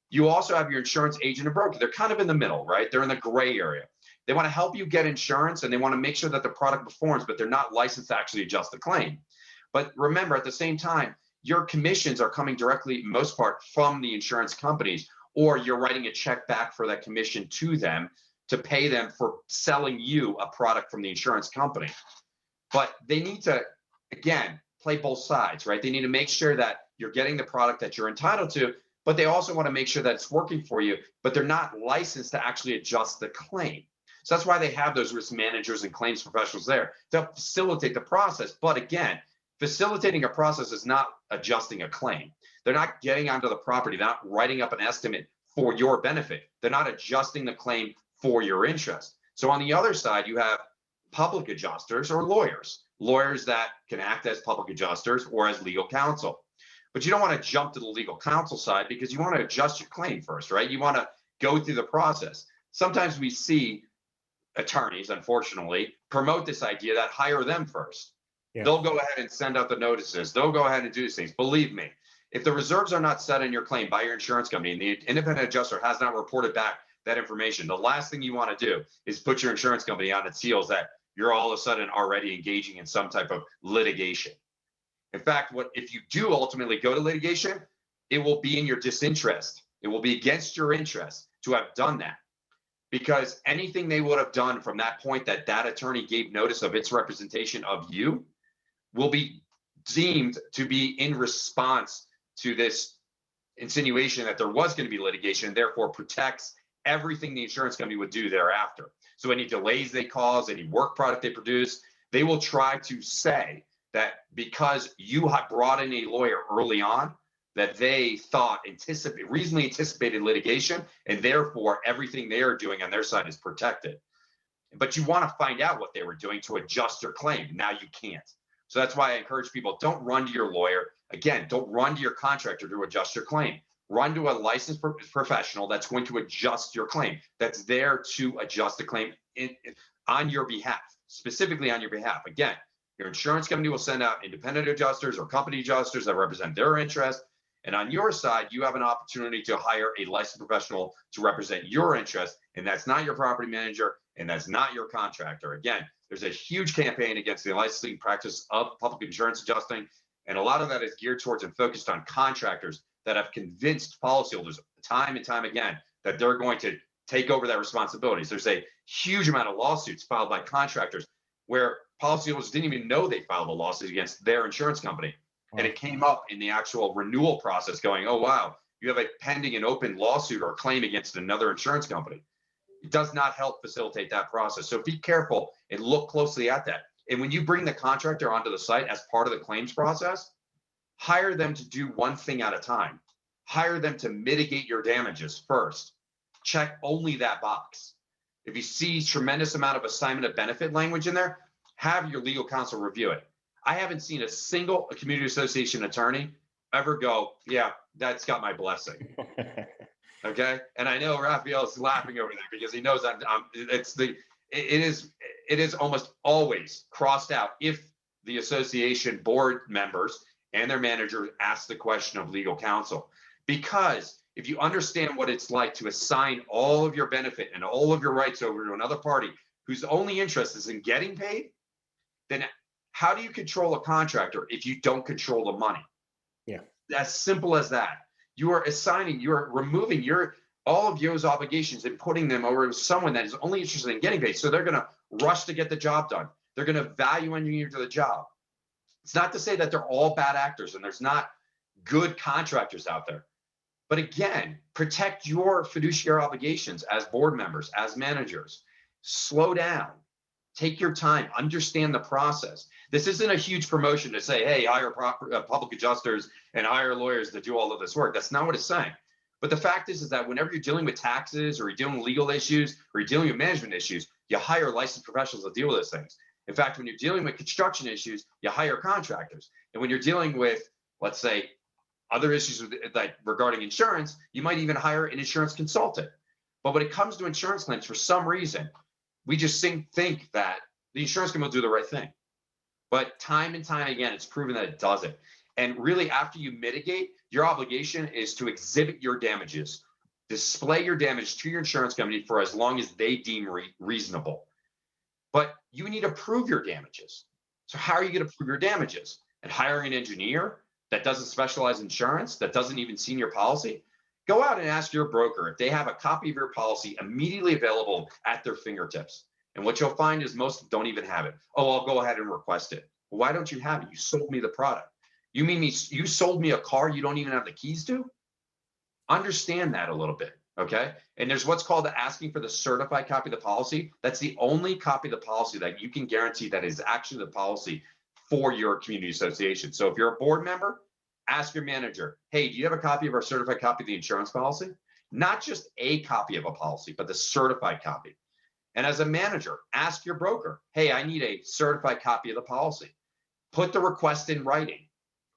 You also have your insurance agent and broker. They're kind of in the middle, right? They're in the gray area. They want to help you get insurance and they want to make sure that the product performs, but they're not licensed to actually adjust the claim. But remember, at the same time, your commissions are coming directly, most part, from the insurance companies, or you're writing a check back for that commission to them to pay them for selling you a product from the insurance company. But they need to, again, play both sides, right? They need to make sure that you're getting the product that you're entitled to, but they also want to make sure that it's working for you, but they're not licensed to actually adjust the claim. So that's why they have those risk managers and claims professionals there to facilitate the process. But again, facilitating a process is not adjusting a claim. They're not getting onto the property, they're not writing up an estimate for your benefit. They're not adjusting the claim for your interest. So on the other side, you have public adjusters or lawyers that can act as public adjusters or as legal counsel. But you don't want to jump to the legal counsel side because you want to adjust your claim first, right? You want to go through the process. Sometimes we see attorneys, unfortunately, promote this idea that hire them first. Yeah. They'll go ahead and send out the notices. They'll go ahead and do these things. Believe me, if the reserves are not set in your claim by your insurance company and the independent adjuster has not reported back that information, the last thing you want to do is put your insurance company on its heels that you're all of a sudden already engaging in some type of litigation. In fact, if you do ultimately go to litigation, it will be in your disinterest. It will be against your interest to have done that, because anything they would have done from that point that attorney gave notice of its representation of you will be deemed to be in response to this insinuation that there was going to be litigation, therefore protects everything the insurance company would do thereafter. So any delays they cause, any work product they produce, they will try to say that because you have brought in a lawyer early on, that they thought reasonably anticipated litigation, and therefore everything they are doing on their side is protected. But you want to find out what they were doing to adjust your claim. Now you can't. So that's why I encourage people, don't run to your lawyer. Again, don't run to your contractor to adjust your claim. Run to a licensed professional that's going to adjust your claim, that's there to adjust the claim on your behalf, specifically on your behalf. Again, your insurance company will send out independent adjusters or company adjusters that represent their interest. And on your side, you have an opportunity to hire a licensed professional to represent your interest. And that's not your property manager, and that's not your contractor. Again, there's a huge campaign against the licensing practice of public insurance adjusting. And a lot of that is geared towards and focused on contractors that have convinced policyholders time and time again that they're going to take over that responsibility. So there's a huge amount of lawsuits filed by contractors where policyholders didn't even know they filed a lawsuit against their insurance company. And it came up in the actual renewal process going, oh, wow, you have a pending and open lawsuit or claim against another insurance company. It does not help facilitate that process. So be careful and look closely at that. And when you bring the contractor onto the site as part of the claims process, hire them to do one thing at a time. Hire them to mitigate your damages first. Check only that box. If you see tremendous amount of assignment of benefit language in there, have your legal counsel review it. I haven't seen a single community association attorney ever go, yeah, that's got my blessing. Okay. And I know Raphael is laughing over there because he knows it is almost always crossed out if the association board members and their managers ask the question of legal counsel. Because if you understand what it's like to assign all of your benefit and all of your rights over to another party whose only interest is in getting paid, then how do you control a contractor if you don't control the money? Yeah. As simple as that. You are assigning, you're removing all of those obligations and putting them over to someone that is only interested in getting paid. So they're going to rush to get the job done. They're going to value engineer to the job. It's not to say that they're all bad actors and there's not good contractors out there. But again, protect your fiduciary obligations as board members, as managers. Slow down. Take your time. Understand the process. This isn't a huge promotion to say, hey, hire public adjusters and hire lawyers to do all of this work. That's not what it's saying. But the fact is that whenever you're dealing with taxes or you're dealing with legal issues or you're dealing with management issues, you hire licensed professionals to deal with those things. In fact, when you're dealing with construction issues, you hire contractors. And when you're dealing with, let's say, other issues like regarding insurance, you might even hire an insurance consultant. But when it comes to insurance claims, for some reason, we just think that the insurance company will do the right thing. But time and time again, it's proven that it doesn't. And really, after you mitigate, your obligation is to exhibit your damages, display your damage to your insurance company for as long as they deem reasonable. But you need to prove your damages. So how are you going to prove your damages? And hiring an engineer that doesn't specialize in insurance, that doesn't even see your policy? Go out and ask your broker if they have a copy of your policy immediately available at their fingertips. And what you'll find is most don't even have it. Oh, I'll go ahead and request it. Well, why don't you have it? You sold me the product. You mean you sold me a car you don't even have the keys to? Understand that a little bit, okay? And there's what's called asking for the certified copy of the policy. That's the only copy of the policy that you can guarantee that is actually the policy for your community association. So if you're a board member, ask your manager, hey, do you have a copy of our certified copy of the insurance policy? Not just a copy of a policy, but the certified copy. And as a manager, ask your broker, hey, I need a certified copy of the policy. Put the request in writing.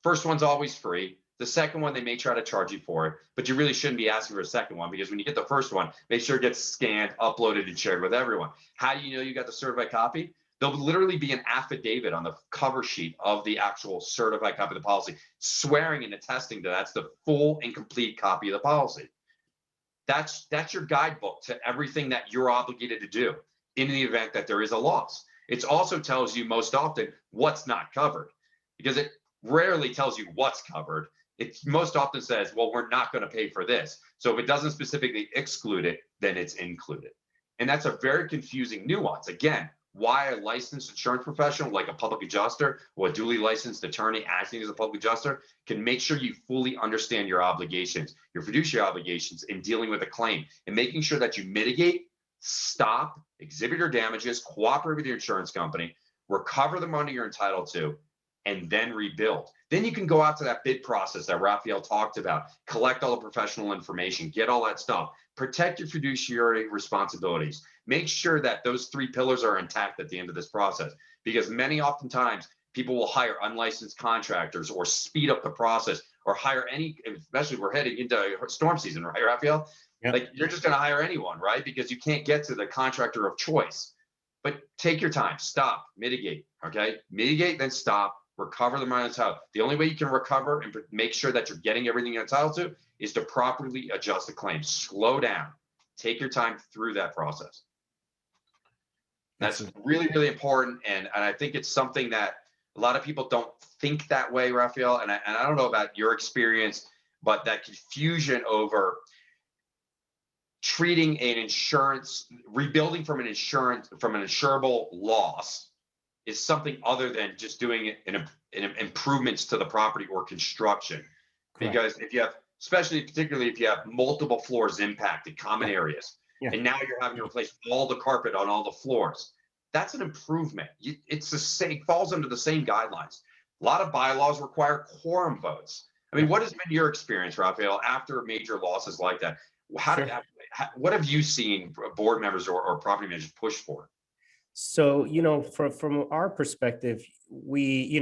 First one's always free. The second one, they may try to charge you for it, but you really shouldn't be asking for a second one because when you get the first one, make sure it gets scanned, uploaded, and shared with everyone. How do you know you got the certified copy? There'll literally be an affidavit on the cover sheet of the actual certified copy of the policy, swearing and attesting that that's the full and complete copy of the policy. That's your guidebook to everything that you're obligated to do in the event that there is a loss. It also tells you most often what's not covered because it rarely tells you what's covered. It most often says, well, we're not going to pay for this. So if it doesn't specifically exclude it, then it's included. And that's a very confusing nuance. Again, why a licensed insurance professional, like a public adjuster or a duly licensed attorney acting as a public adjuster, can make sure you fully understand your obligations, your fiduciary obligations in dealing with a claim, and making sure that you mitigate, stop, exhibit your damages, cooperate with your insurance company, recover the money you're entitled to, and then rebuild. Then you can go out to that bid process that Raphael talked about, collect all the professional information, get all that stuff, protect your fiduciary responsibilities, make sure that those three pillars are intact at the end of this process, because many oftentimes people will hire unlicensed contractors or speed up the process or hire any, especially we're heading into storm season, right, Raphael? Yeah. Like you're just going to hire anyone, right? Because you can't get to the contractor of choice. But take your time, stop, mitigate, okay? Mitigate, then stop, recover the money entitled. The only way you can recover and make sure that you're getting everything you're entitled to is to properly adjust the claim. Slow down, take your time through that process. That's really, really important. And I think it's something that a lot of people don't think that way, Raphael. And I don't know about your experience, but that confusion over treating an insurance, rebuilding from an insurable loss is something other than just doing it in improvements to the property or construction. Correct. Because if you have, particularly if you have multiple floors impacted, common areas, and now you're having to replace all the carpet on all the floors, that's an improvement. It's the same, falls under the same guidelines. A lot of bylaws require quorum votes. I mean, what has been your experience, Raphael, after major losses like that? What have you seen board members or property managers push for? So, from our perspective, we,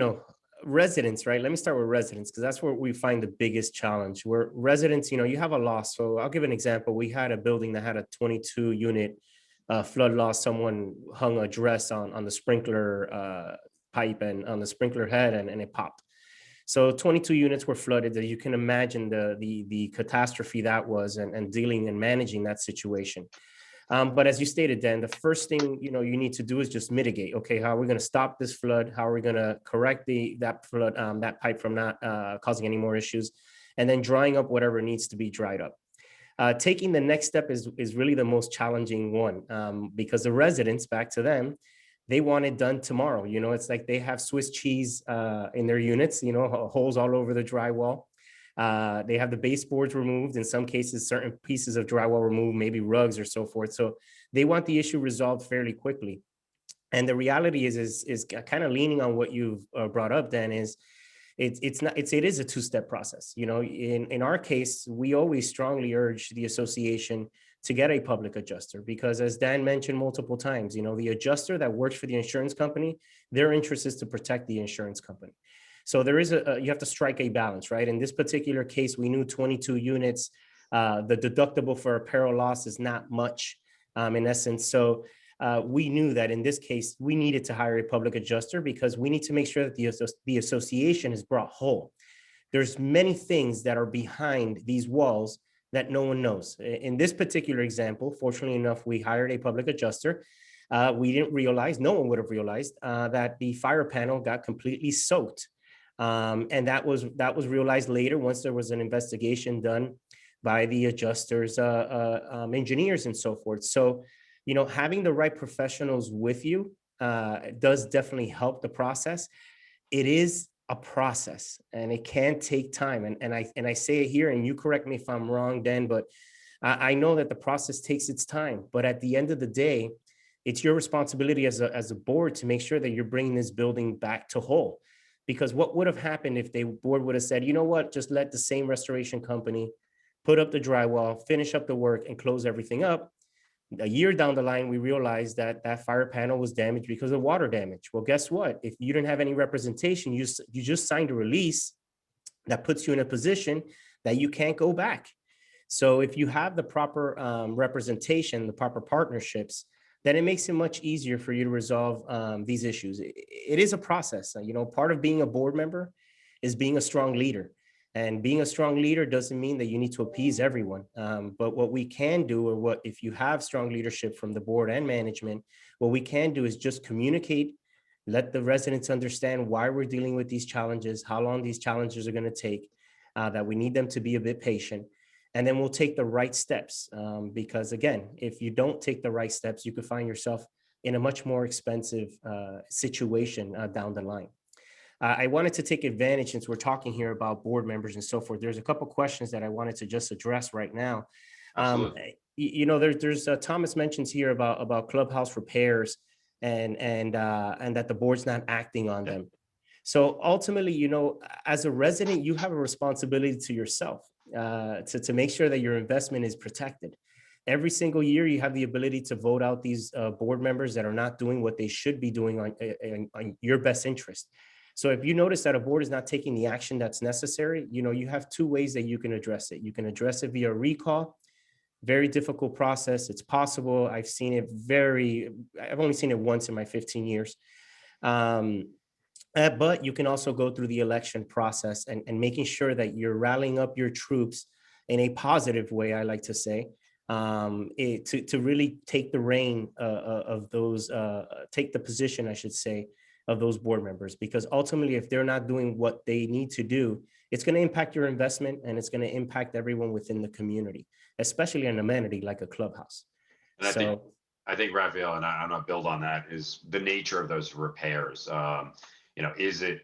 residents, right? Let me start with residents, because that's where we find the biggest challenge. Where residents, you have a loss. So I'll give an example. We had a building that had a 22 unit flood loss. Someone hung a dress on the sprinkler pipe and on the sprinkler head, and it popped. So 22 units were flooded. You can imagine the catastrophe that was, and dealing and managing that situation. But as you stated, Dan, the first thing you need to do is just mitigate. Okay, how are we going to stop this flood? How are we going to correct that flood, that pipe from not causing any more issues, and then drying up whatever needs to be dried up. Taking the next step is really the most challenging one, because the residents, back to them, they want it done tomorrow. It's like they have Swiss cheese in their units, holes all over the drywall. They have the baseboards removed, in some cases, certain pieces of drywall removed, maybe rugs or so forth. So they want the issue resolved fairly quickly. And the reality is kind of leaning on what you've brought up, Dan, is it is a two-step process. In our case, we always strongly urge the association to get a public adjuster, because as Dan mentioned multiple times, the adjuster that works for the insurance company, their interest is to protect the insurance company. So there is you have to strike a balance, right? In this particular case, we knew 22 units, the deductible for a peril loss is not much, in essence. So we knew that in this case, we needed to hire a public adjuster, because we need to make sure that the association is brought whole. There's many things that are behind these walls that no one knows. In this particular example, fortunately enough, we hired a public adjuster. We didn't realize, no one would have realized, that the fire panel got completely soaked. And that was realized later, once there was an investigation done by the adjusters, engineers and so forth. So, having the right professionals with you does definitely help the process. It is a process, and it can take time. And I say it here, and you correct me if I'm wrong, Dan, but I know that the process takes its time. But at the end of the day, it's your responsibility as a board to make sure that you're bringing this building back to whole. Because what would have happened if the board would have said, you know what, just let the same restoration company put up the drywall, finish up the work, and close everything up? A year down the line, we realized that that fire panel was damaged because of water damage. Well, guess what? If you didn't have any representation, you just signed a release that puts you in a position that you can't go back. So if you have the proper representation, the proper partnerships, then it makes it much easier for you to resolve these issues. It is a process. Part of being a board member is being a strong leader. And being a strong leader doesn't mean that you need to appease everyone. But what we can do, or if you have strong leadership from the board and management, what we can do is just communicate, let the residents understand why we're dealing with these challenges, how long these challenges are going to take, that we need them to be a bit patient. And then we'll take the right steps. Because again, if you don't take the right steps, you could find yourself in a much more expensive situation down the line. I wanted to take advantage, since we're talking here about board members and so forth. There's a couple questions that I wanted to just address right now. Absolutely. There's Thomas mentions here about clubhouse repairs and that the board's not acting on them. So ultimately, as a resident, you have a responsibility to yourself to make sure that your investment is protected. Every single year, you have the ability to vote out these board members that are not doing what they should be doing on your best interest. So if you notice that a board is not taking the action that's necessary, you have two ways that you can address it. You can address it via recall. Very difficult process. It's possible. I've only seen it once in my 15 years. But you can also go through the election process and making sure that you're rallying up your troops in a positive way, I like to say, to really take the reign of those, take the position, I should say, of those board members. Because ultimately, if they're not doing what they need to do, it's going to impact your investment, and it's going to impact everyone within the community, especially an amenity like a clubhouse. And I think Raphael, and I'm going to build on that, is the nature of those repairs. Is it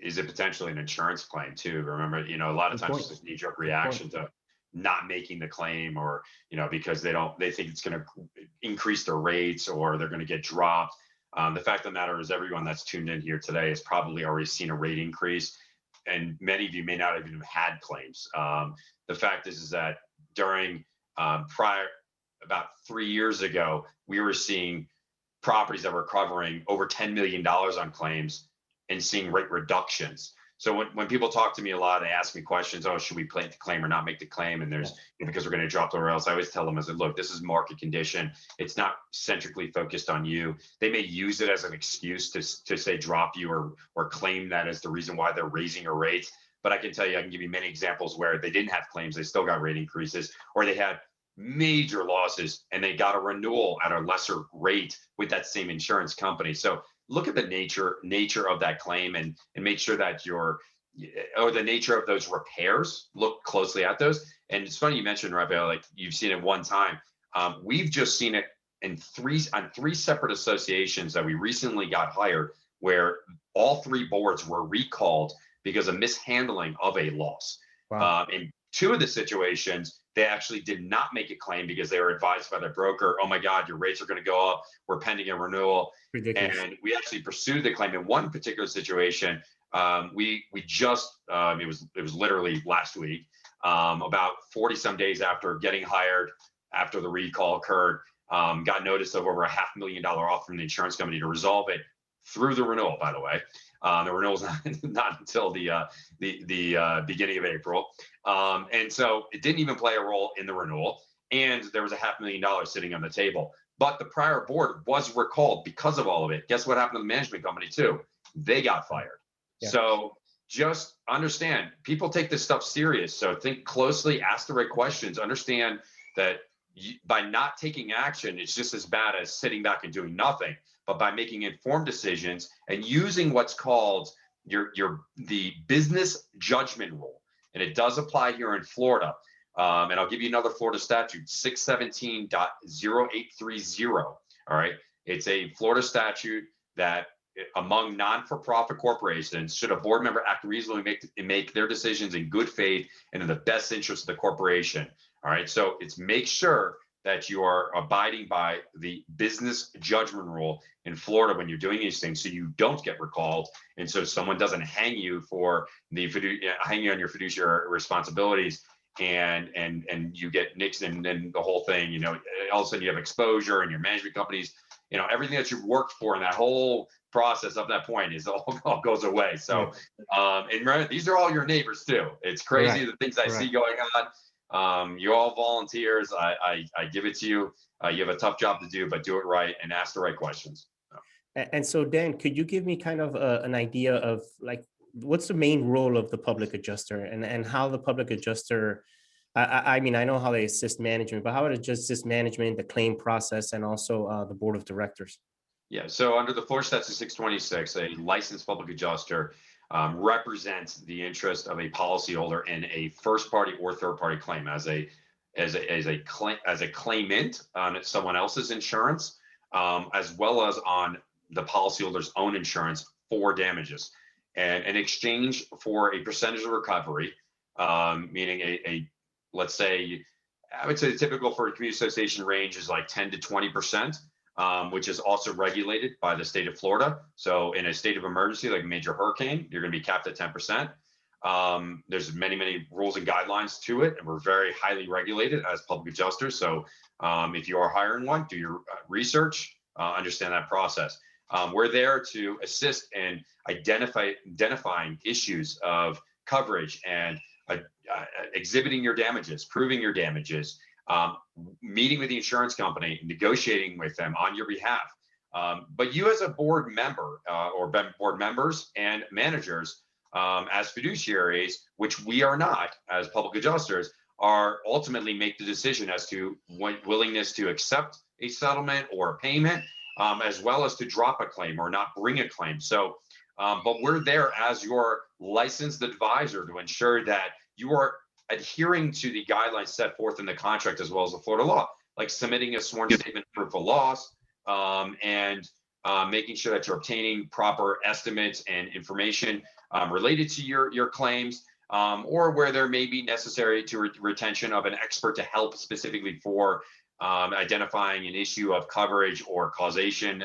potentially an insurance claim too? Remember, a lot of times it's just knee-jerk reaction to not making the claim, or because they think it's going to increase their rates, or they're going to get dropped. The fact of the matter is, everyone that's tuned in here today has probably already seen a rate increase, and many of you may not even have had claims. The fact is that during about 3 years ago, we were seeing properties that were covering over $10 million on claims and seeing rate reductions. So when people talk to me a lot, they ask me questions, should we make the claim or not make the claim? And there's, because we're going to drop the rails, I always tell them, I said, look, this is market condition. It's not centrically focused on you. They may use it as an excuse to say drop you, or claim that as the reason why they're raising your rates. But I can tell you, I can give you many examples where they didn't have claims, they still got rate increases, or they had major losses and they got a renewal at a lesser rate with that same insurance company. So look at the nature of that claim, and make sure that or the nature of those repairs, look closely at those. And it's funny you mentioned, Raphael, like you've seen it one time. We've just seen it on three separate associations that we recently got hired, where all three boards were recalled because of mishandling of a loss. Wow. In two of the situations, they actually did not make a claim because they were advised by their broker, oh my God, your rates are going to go up, we're pending a renewal. Ridiculous. And we actually pursued the claim. In one particular situation, we just, it was literally last week, about 40 some days after getting hired, after the recall occurred, got notice of over $500,000 off from the insurance company to resolve it through the renewal, by the way. The renewal's not until the beginning of April. And so it didn't even play a role in the renewal. And there was $500,000 sitting on the table. But the prior board was recalled because of all of it. Guess what happened to the management company too? They got fired. Yeah. So just understand, people take this stuff serious. So think closely, ask the right questions, understand that by not taking action, it's just as bad as sitting back and doing nothing. But by making informed decisions and using what's called the business judgment rule, and it does apply here in Florida. And I'll give you another Florida statute, 617.0830. All right. It's a Florida statute that among non-for-profit corporations, should a board member act reasonably make their decisions in good faith and in the best interest of the corporation. All right. So it's make sure that you are abiding by the business judgment rule in Florida when you're doing these things, so you don't get recalled, and so someone doesn't hang you on your fiduciary responsibilities, and you get nixed, and then the whole thing, all of a sudden you have exposure, and your management companies, everything that you've worked for in that whole process up to that point is all goes away. So, and remember, these are all your neighbors too. It's crazy the things I see going on. You're all volunteers. I give it to you. You have a tough job to do, but do it right and ask the right questions. And so, Dan, could you give me kind of an idea of like, what's the main role of the public adjuster, and how the public adjuster, I mean, I know how they assist management, but how it assists management, the claim process, and also the board of directors? Yeah, so under the Florida Statute 626, a licensed public adjuster represents the interest of a policyholder in a first party or third party claim as a claimant on someone else's insurance, as well as on the policyholder's own insurance for damages. And in exchange for a percentage of recovery, meaning let's say, I would say the typical for a community association range is like 10 to 20%, which is also regulated by the state of Florida. So in a state of emergency, like a major hurricane, you're going to be capped at 10%. There's many rules and guidelines to it, and we're very highly regulated as public adjusters. So if you are hiring one, do your research, understand that process. We're there to assist in identifying issues of coverage and exhibiting your damages, proving your damages, meeting with the insurance company, negotiating with them on your behalf. But you as a board member or board members and managers as fiduciaries, which we are not as public adjusters, are ultimately make the decision as to willingness to accept a settlement or a payment, as well as to drop a claim or not bring a claim. So, but we're there as your licensed advisor to ensure that you are adhering to the guidelines set forth in the contract as well as the Florida law, like submitting a sworn statement of proof of loss, and making sure that you're obtaining proper estimates and information related to your claims, or where there may be necessary to retention of an expert to help specifically for identifying an issue of coverage or causation.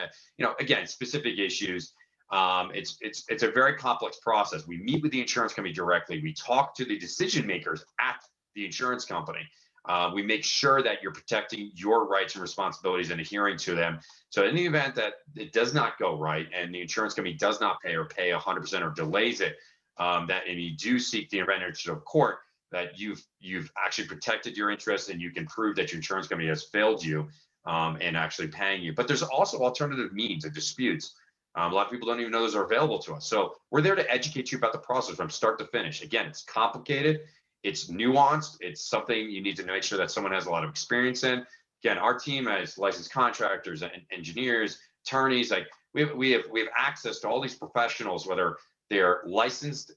Again, specific issues. It's a very complex process. We meet with the insurance company directly. We talk to the decision makers at the insurance company. We make sure that you're protecting your rights and responsibilities and adhering to them. So in the event that it does not go right and the insurance company does not pay or pay 100% or delays it, and you do seek the intervention of court, that you've actually protected your interests and you can prove that your insurance company has failed you in actually paying you. But there's also alternative means of disputes. A lot of people don't even know those are available to us. So we're there to educate you about the process from start to finish. Again, it's complicated. It's nuanced. It's something you need to make sure that someone has a lot of experience in. Again, our team has licensed contractors and engineers, attorneys. Like we have access to all these professionals, whether they're licensed.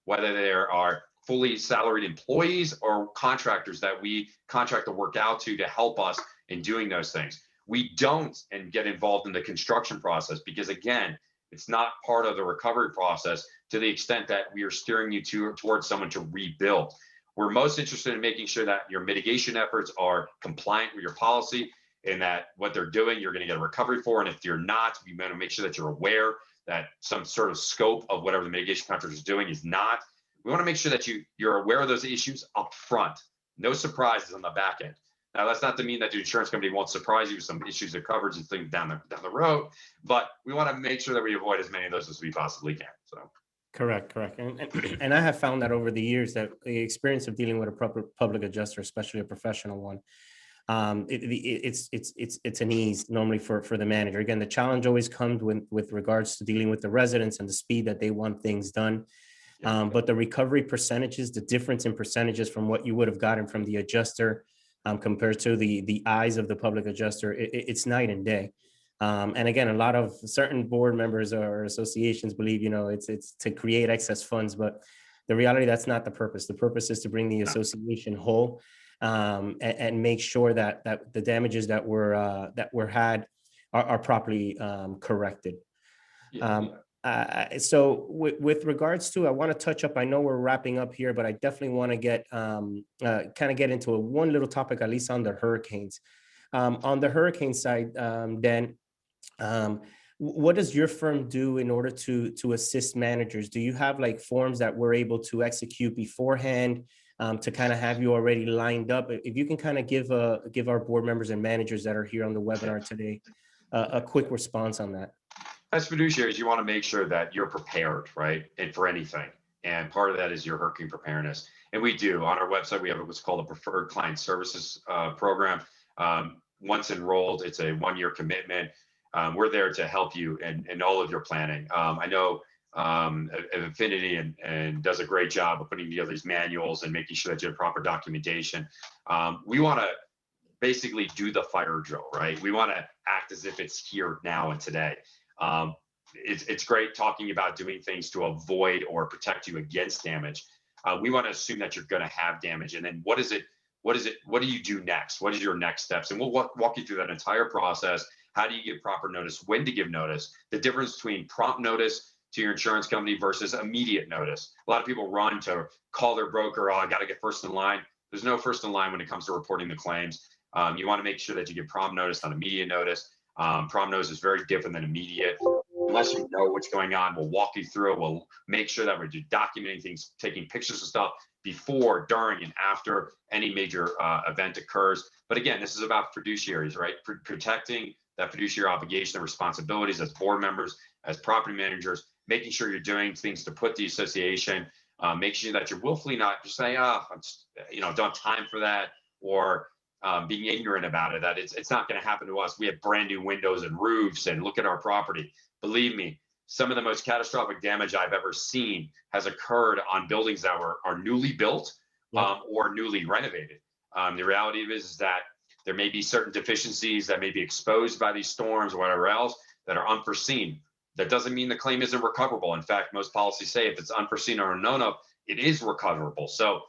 Whether they are fully salaried employees or contractors that we contract the work out to help us in doing those things. We don't get involved in the construction process because, again, it's not part of the recovery process to the extent that we are steering you towards someone to rebuild. We're most interested in making sure that your mitigation efforts are compliant with your policy and that what they're doing, you're going to get a recovery for. And if you're not, we want to make sure that you're aware that some sort of scope of whatever the mitigation contractor is doing is not. We want to make sure that you're aware of those issues up front. No surprises on the back end. Now, that's not to mean that the insurance company won't surprise you with some issues of coverage and things down the road, but we want to make sure that we avoid as many of those as we possibly can. So. Correct. And I have found that over the years that the experience of dealing with a public adjuster, especially a professional one, it's an ease normally for the manager. Again, the challenge always comes with regards to dealing with the residents and the speed that they want things done. But the recovery percentages, the difference in percentages from what you would have gotten from the adjuster compared to the eyes of the public adjuster, it's night and day. And again, a lot of certain board members or associations believe, it's to create excess funds, but the reality, that's not the purpose. The purpose is to bring the association whole and make sure that the damages that were had are properly corrected. So with regards to, I want to touch up, I know we're wrapping up here, but I definitely want to get kind of get into one little topic, at least on the hurricanes. On the hurricane side, Dan, what does your firm do in order to assist managers? Do you have like forms that we're able to execute beforehand to kind of have you already lined up? If you can kind of give our board members and managers that are here on the webinar today a quick response on that. As fiduciaries, you want to make sure that you're prepared, right? And for anything. And part of that is your hurricane preparedness. And we do. On our website, we have what's called a preferred client services program. Once enrolled, it's a 1-year commitment. We're there to help you in all of your planning. I know Affinity and does a great job of putting together these manuals and making sure that you have proper documentation. We want to basically do the fire drill, right? We want to act as if it's here now and today. It's great talking about doing things to avoid or protect you against damage. We want to assume that you're going to have damage, and then what is it what is it? What do you do next? What is your next steps? And we'll walk you through that entire process. How do you give proper notice? When to give notice? The difference between prompt notice to your insurance company versus immediate notice. A lot of people run to call their broker. Oh, I got to get first in line. There's no first in line when it comes to reporting the claims. You want to make sure that you give prompt notice, not immediate notice. Prompt notice is very different than immediate. Unless you know what's going on, we'll walk you through it. We'll make sure that we're documenting things, taking pictures of stuff before, during, and after any major event occurs. But again, this is about fiduciaries, right? Protecting that fiduciary obligation and responsibilities as board members, as property managers, making sure you're doing things to put the association, make sure that you're willfully not just saying, oh, don't have time for that, or being ignorant about it, that it's not going to happen to us. We have brand new windows and roofs, and look at our property. Believe me, some of the most catastrophic damage I've ever seen has occurred on buildings that are newly built or newly renovated. The reality is that there may be certain deficiencies that may be exposed by these storms or whatever else that are unforeseen. That doesn't mean the claim isn't recoverable. In fact, most policies say if it's unforeseen or unknown of, it is recoverable. So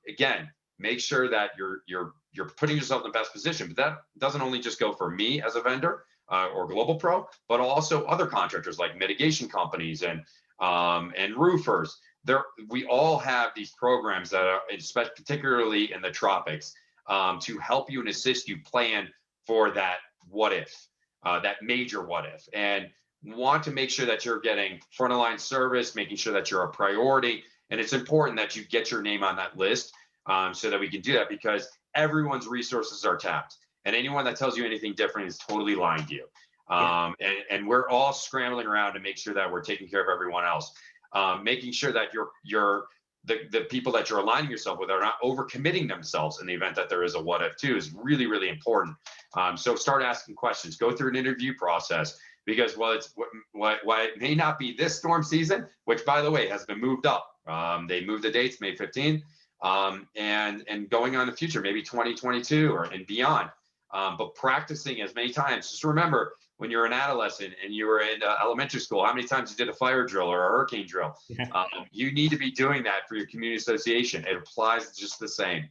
again, make sure that you're putting yourself in the best position. But that doesn't only just go for me as a vendor or Global Pro, but also other contractors like mitigation companies and roofers. We all have these programs that are, particularly in the tropics, to help you and assist you plan for that what if, that major what if, and want to make sure that you're getting front of line service, making sure that you're a priority. And it's important that you get your name on that list so that we can do that, because everyone's resources are tapped. And anyone that tells you anything different is totally lying to you. And we're all scrambling around to make sure that we're taking care of everyone else, making sure that the people that you're aligning yourself with are not overcommitting themselves in the event that there is a what if too is really, really important. So start asking questions, go through an interview process, because while it may not be this storm season, which by the way has been moved up, they moved the dates May 15th, and going on in the future, maybe 2022 and beyond. But practicing as many times. Just remember, when you're an adolescent and you were in elementary school, how many times you did a fire drill or a hurricane drill? You need to be doing that for your community association. It applies just the same.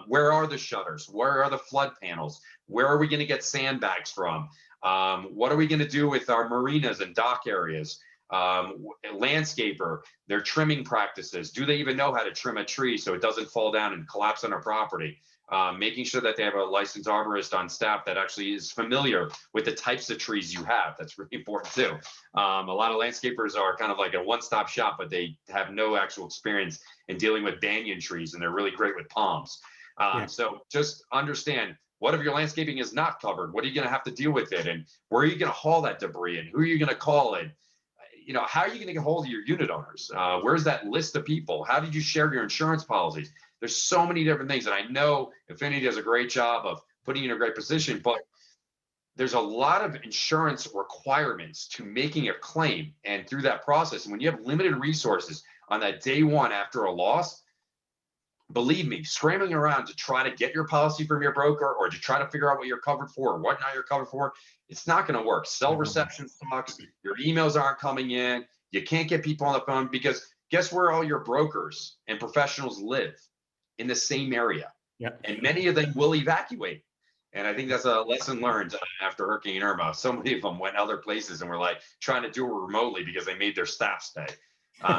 Where are the shutters? Where are the flood panels? Where are we going to get sandbags from? What are we going to do with our marinas and dock areas? Landscaper, their trimming practices. Do they even know how to trim a tree so it doesn't fall down and collapse on our property? Making sure that they have a licensed arborist on staff that actually is familiar with the types of trees you have. That's really important too. A lot of landscapers are kind of like a one-stop shop, but they have no actual experience in dealing with banyan trees, and they're really great with palms. So just understand, what if your landscaping is not covered? What are you going to have to deal with it? And where are you going to haul that debris? And who are you going to call? And how are you going to get hold of your unit owners? Where's that list of people? How did you share your insurance policies? There's so many different things. And I know Affinity does a great job of putting you in a great position, but there's a lot of insurance requirements to making a claim. And through that process, and when you have limited resources on that day one after a loss, believe me, scrambling around to try to get your policy from your broker or to try to figure out what you're covered for or what not you're covered for, it's not going to work. Cell reception sucks. Your emails aren't coming in. You can't get people on the phone, because guess where all your brokers and professionals live? In the same area. And many of them will evacuate. And I think that's a lesson learned after Hurricane Irma. So many of them went other places and were like trying to do it remotely because they made their staff stay.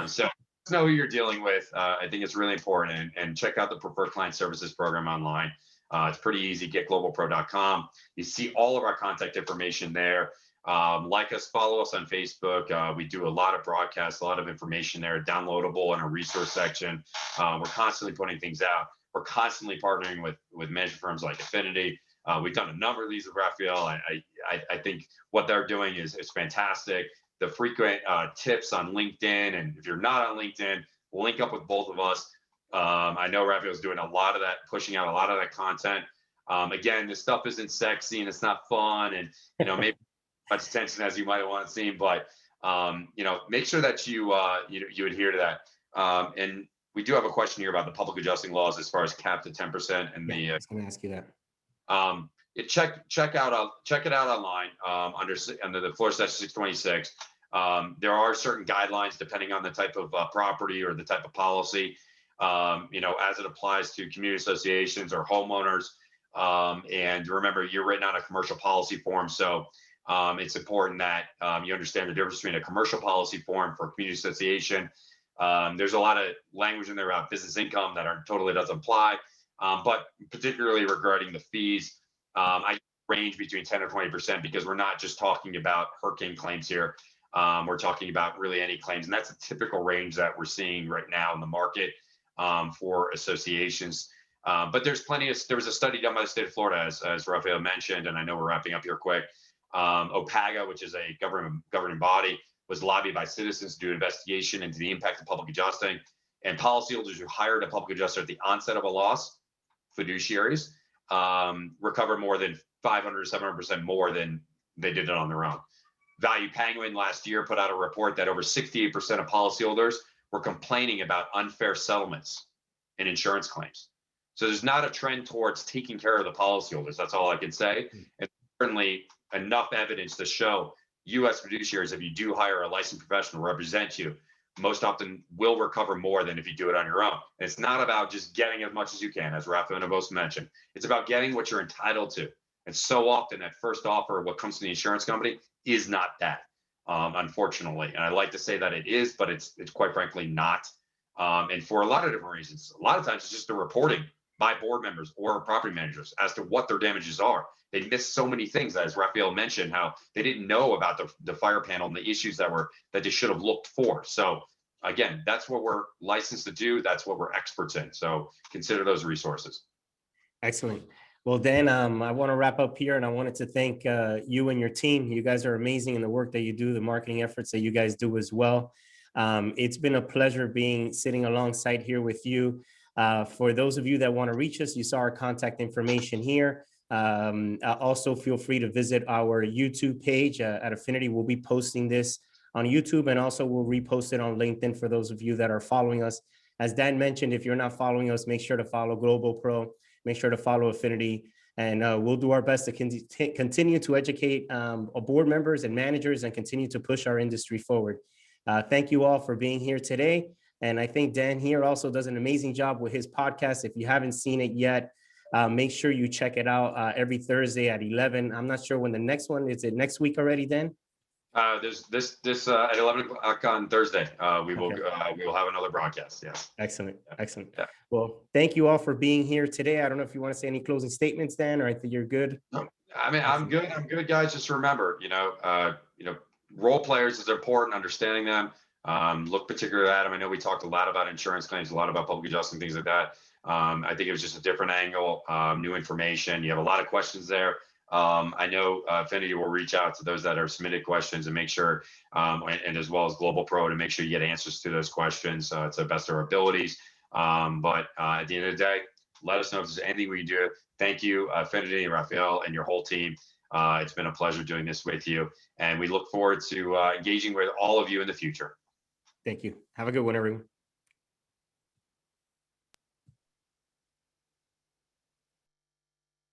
So know who you're dealing with. I think it's really important, and check out the Preferred Client Services program online. It's pretty easy. GetGlobalPro.com. You see all of our contact information there. Like us, follow us on Facebook. We do a lot of broadcasts, a lot of information there, downloadable in our resource section. We're constantly putting things out. We're constantly partnering with management firms like Affinity. We've done a number of these with Raphael. I think what they're doing is fantastic. The frequent tips on LinkedIn, and if you're not on LinkedIn, link up with both of us. I know Raphael's doing a lot of that, pushing out a lot of that content. Again, this stuff isn't sexy and it's not fun, and maybe much attention as you might want to seem, but make sure that you adhere to that. And we do have a question here about the public adjusting laws as far as capped at 10%. And I was going to ask you that. Check it out online under the Florida Statute 626. There are certain guidelines depending on the type of property or the type of policy. as it applies to community associations or homeowners. And remember, you're written on a commercial policy form. So it's important that you understand the difference between a commercial policy form for a community association. There's a lot of language in there about business income that totally doesn't apply, but particularly regarding the fees, I range between 10 or 20% because we're not just talking about hurricane claims here. We're talking about really any claims, and that's a typical range that we're seeing right now in the market for associations. But there was a study done by the state of Florida, as Rafael mentioned, and I know we're wrapping up here quick. OPAGA, which is a governing body, was lobbied by citizens to do an investigation into the impact of public adjusting. And policyholders who hired a public adjuster at the onset of a loss, fiduciaries, recover more than 500 to 700% more than they did it on their own. Value Penguin last year put out a report that over 68% of policyholders were complaining about unfair settlements in insurance claims. So there's not a trend towards taking care of the policyholders. That's all I can say. And certainly enough evidence to show U.S. fiduciaries, if you do hire a licensed professional to represent you, most often will recover more than if you do it on your own. And it's not about just getting as much as you can, as Rafa and Avos mentioned. It's about getting what you're entitled to. And so often that first offer, what comes to the insurance company, is not that, unfortunately. And I like to say that it is, but it's quite frankly not. And for a lot of different reasons. A lot of times it's just the reporting by board members or property managers as to what their damages are. They miss so many things, as Rafael mentioned, how they didn't know about the fire panel and the issues that they should have looked for. So again, that's what we're licensed to do. That's what we're experts in. So consider those resources. Excellent. Well, Dan, I want to wrap up here, and I wanted to thank you and your team. You guys are amazing in the work that you do, the marketing efforts that you guys do as well. It's been a pleasure sitting alongside here with you. For those of you that want to reach us, you saw our contact information here. Also, feel free to visit our YouTube page at Affinity. We'll be posting this on YouTube, and also we'll repost it on LinkedIn for those of you that are following us. As Dan mentioned, if you're not following us, make sure to follow Global Pro, make sure to follow Affinity, and we'll do our best to continue to educate board members and managers and continue to push our industry forward. Thank you all for being here today. And I think Dan here also does an amazing job with his podcast. If you haven't seen it yet, make sure you check it out every Thursday at 11. I'm not sure when the next one is. It next week already, Dan? There's this at 11 o'clock on Thursday. We will have another broadcast. Yes. Excellent. Excellent. Yeah. Well, thank you all for being here today. I don't know if you want to say any closing statements, Dan, or I think you're good. No, I mean, I'm good. I'm good, guys. Just remember, role players is important. Understanding them. Look particularly at them. I know we talked a lot about insurance claims, a lot about public adjusting, things like that. I think it was just a different angle, new information. You have a lot of questions there. I know Affinity will reach out to those that are submitted questions and make sure, and as well as Global Pro, to make sure you get answers to those questions to the best of our abilities. But at the end of the day, let us know if there's anything we can do. Thank you, Affinity, Rafael, and your whole team. It's been a pleasure doing this with you, and we look forward to engaging with all of you in the future. Thank you. Have a good one, everyone.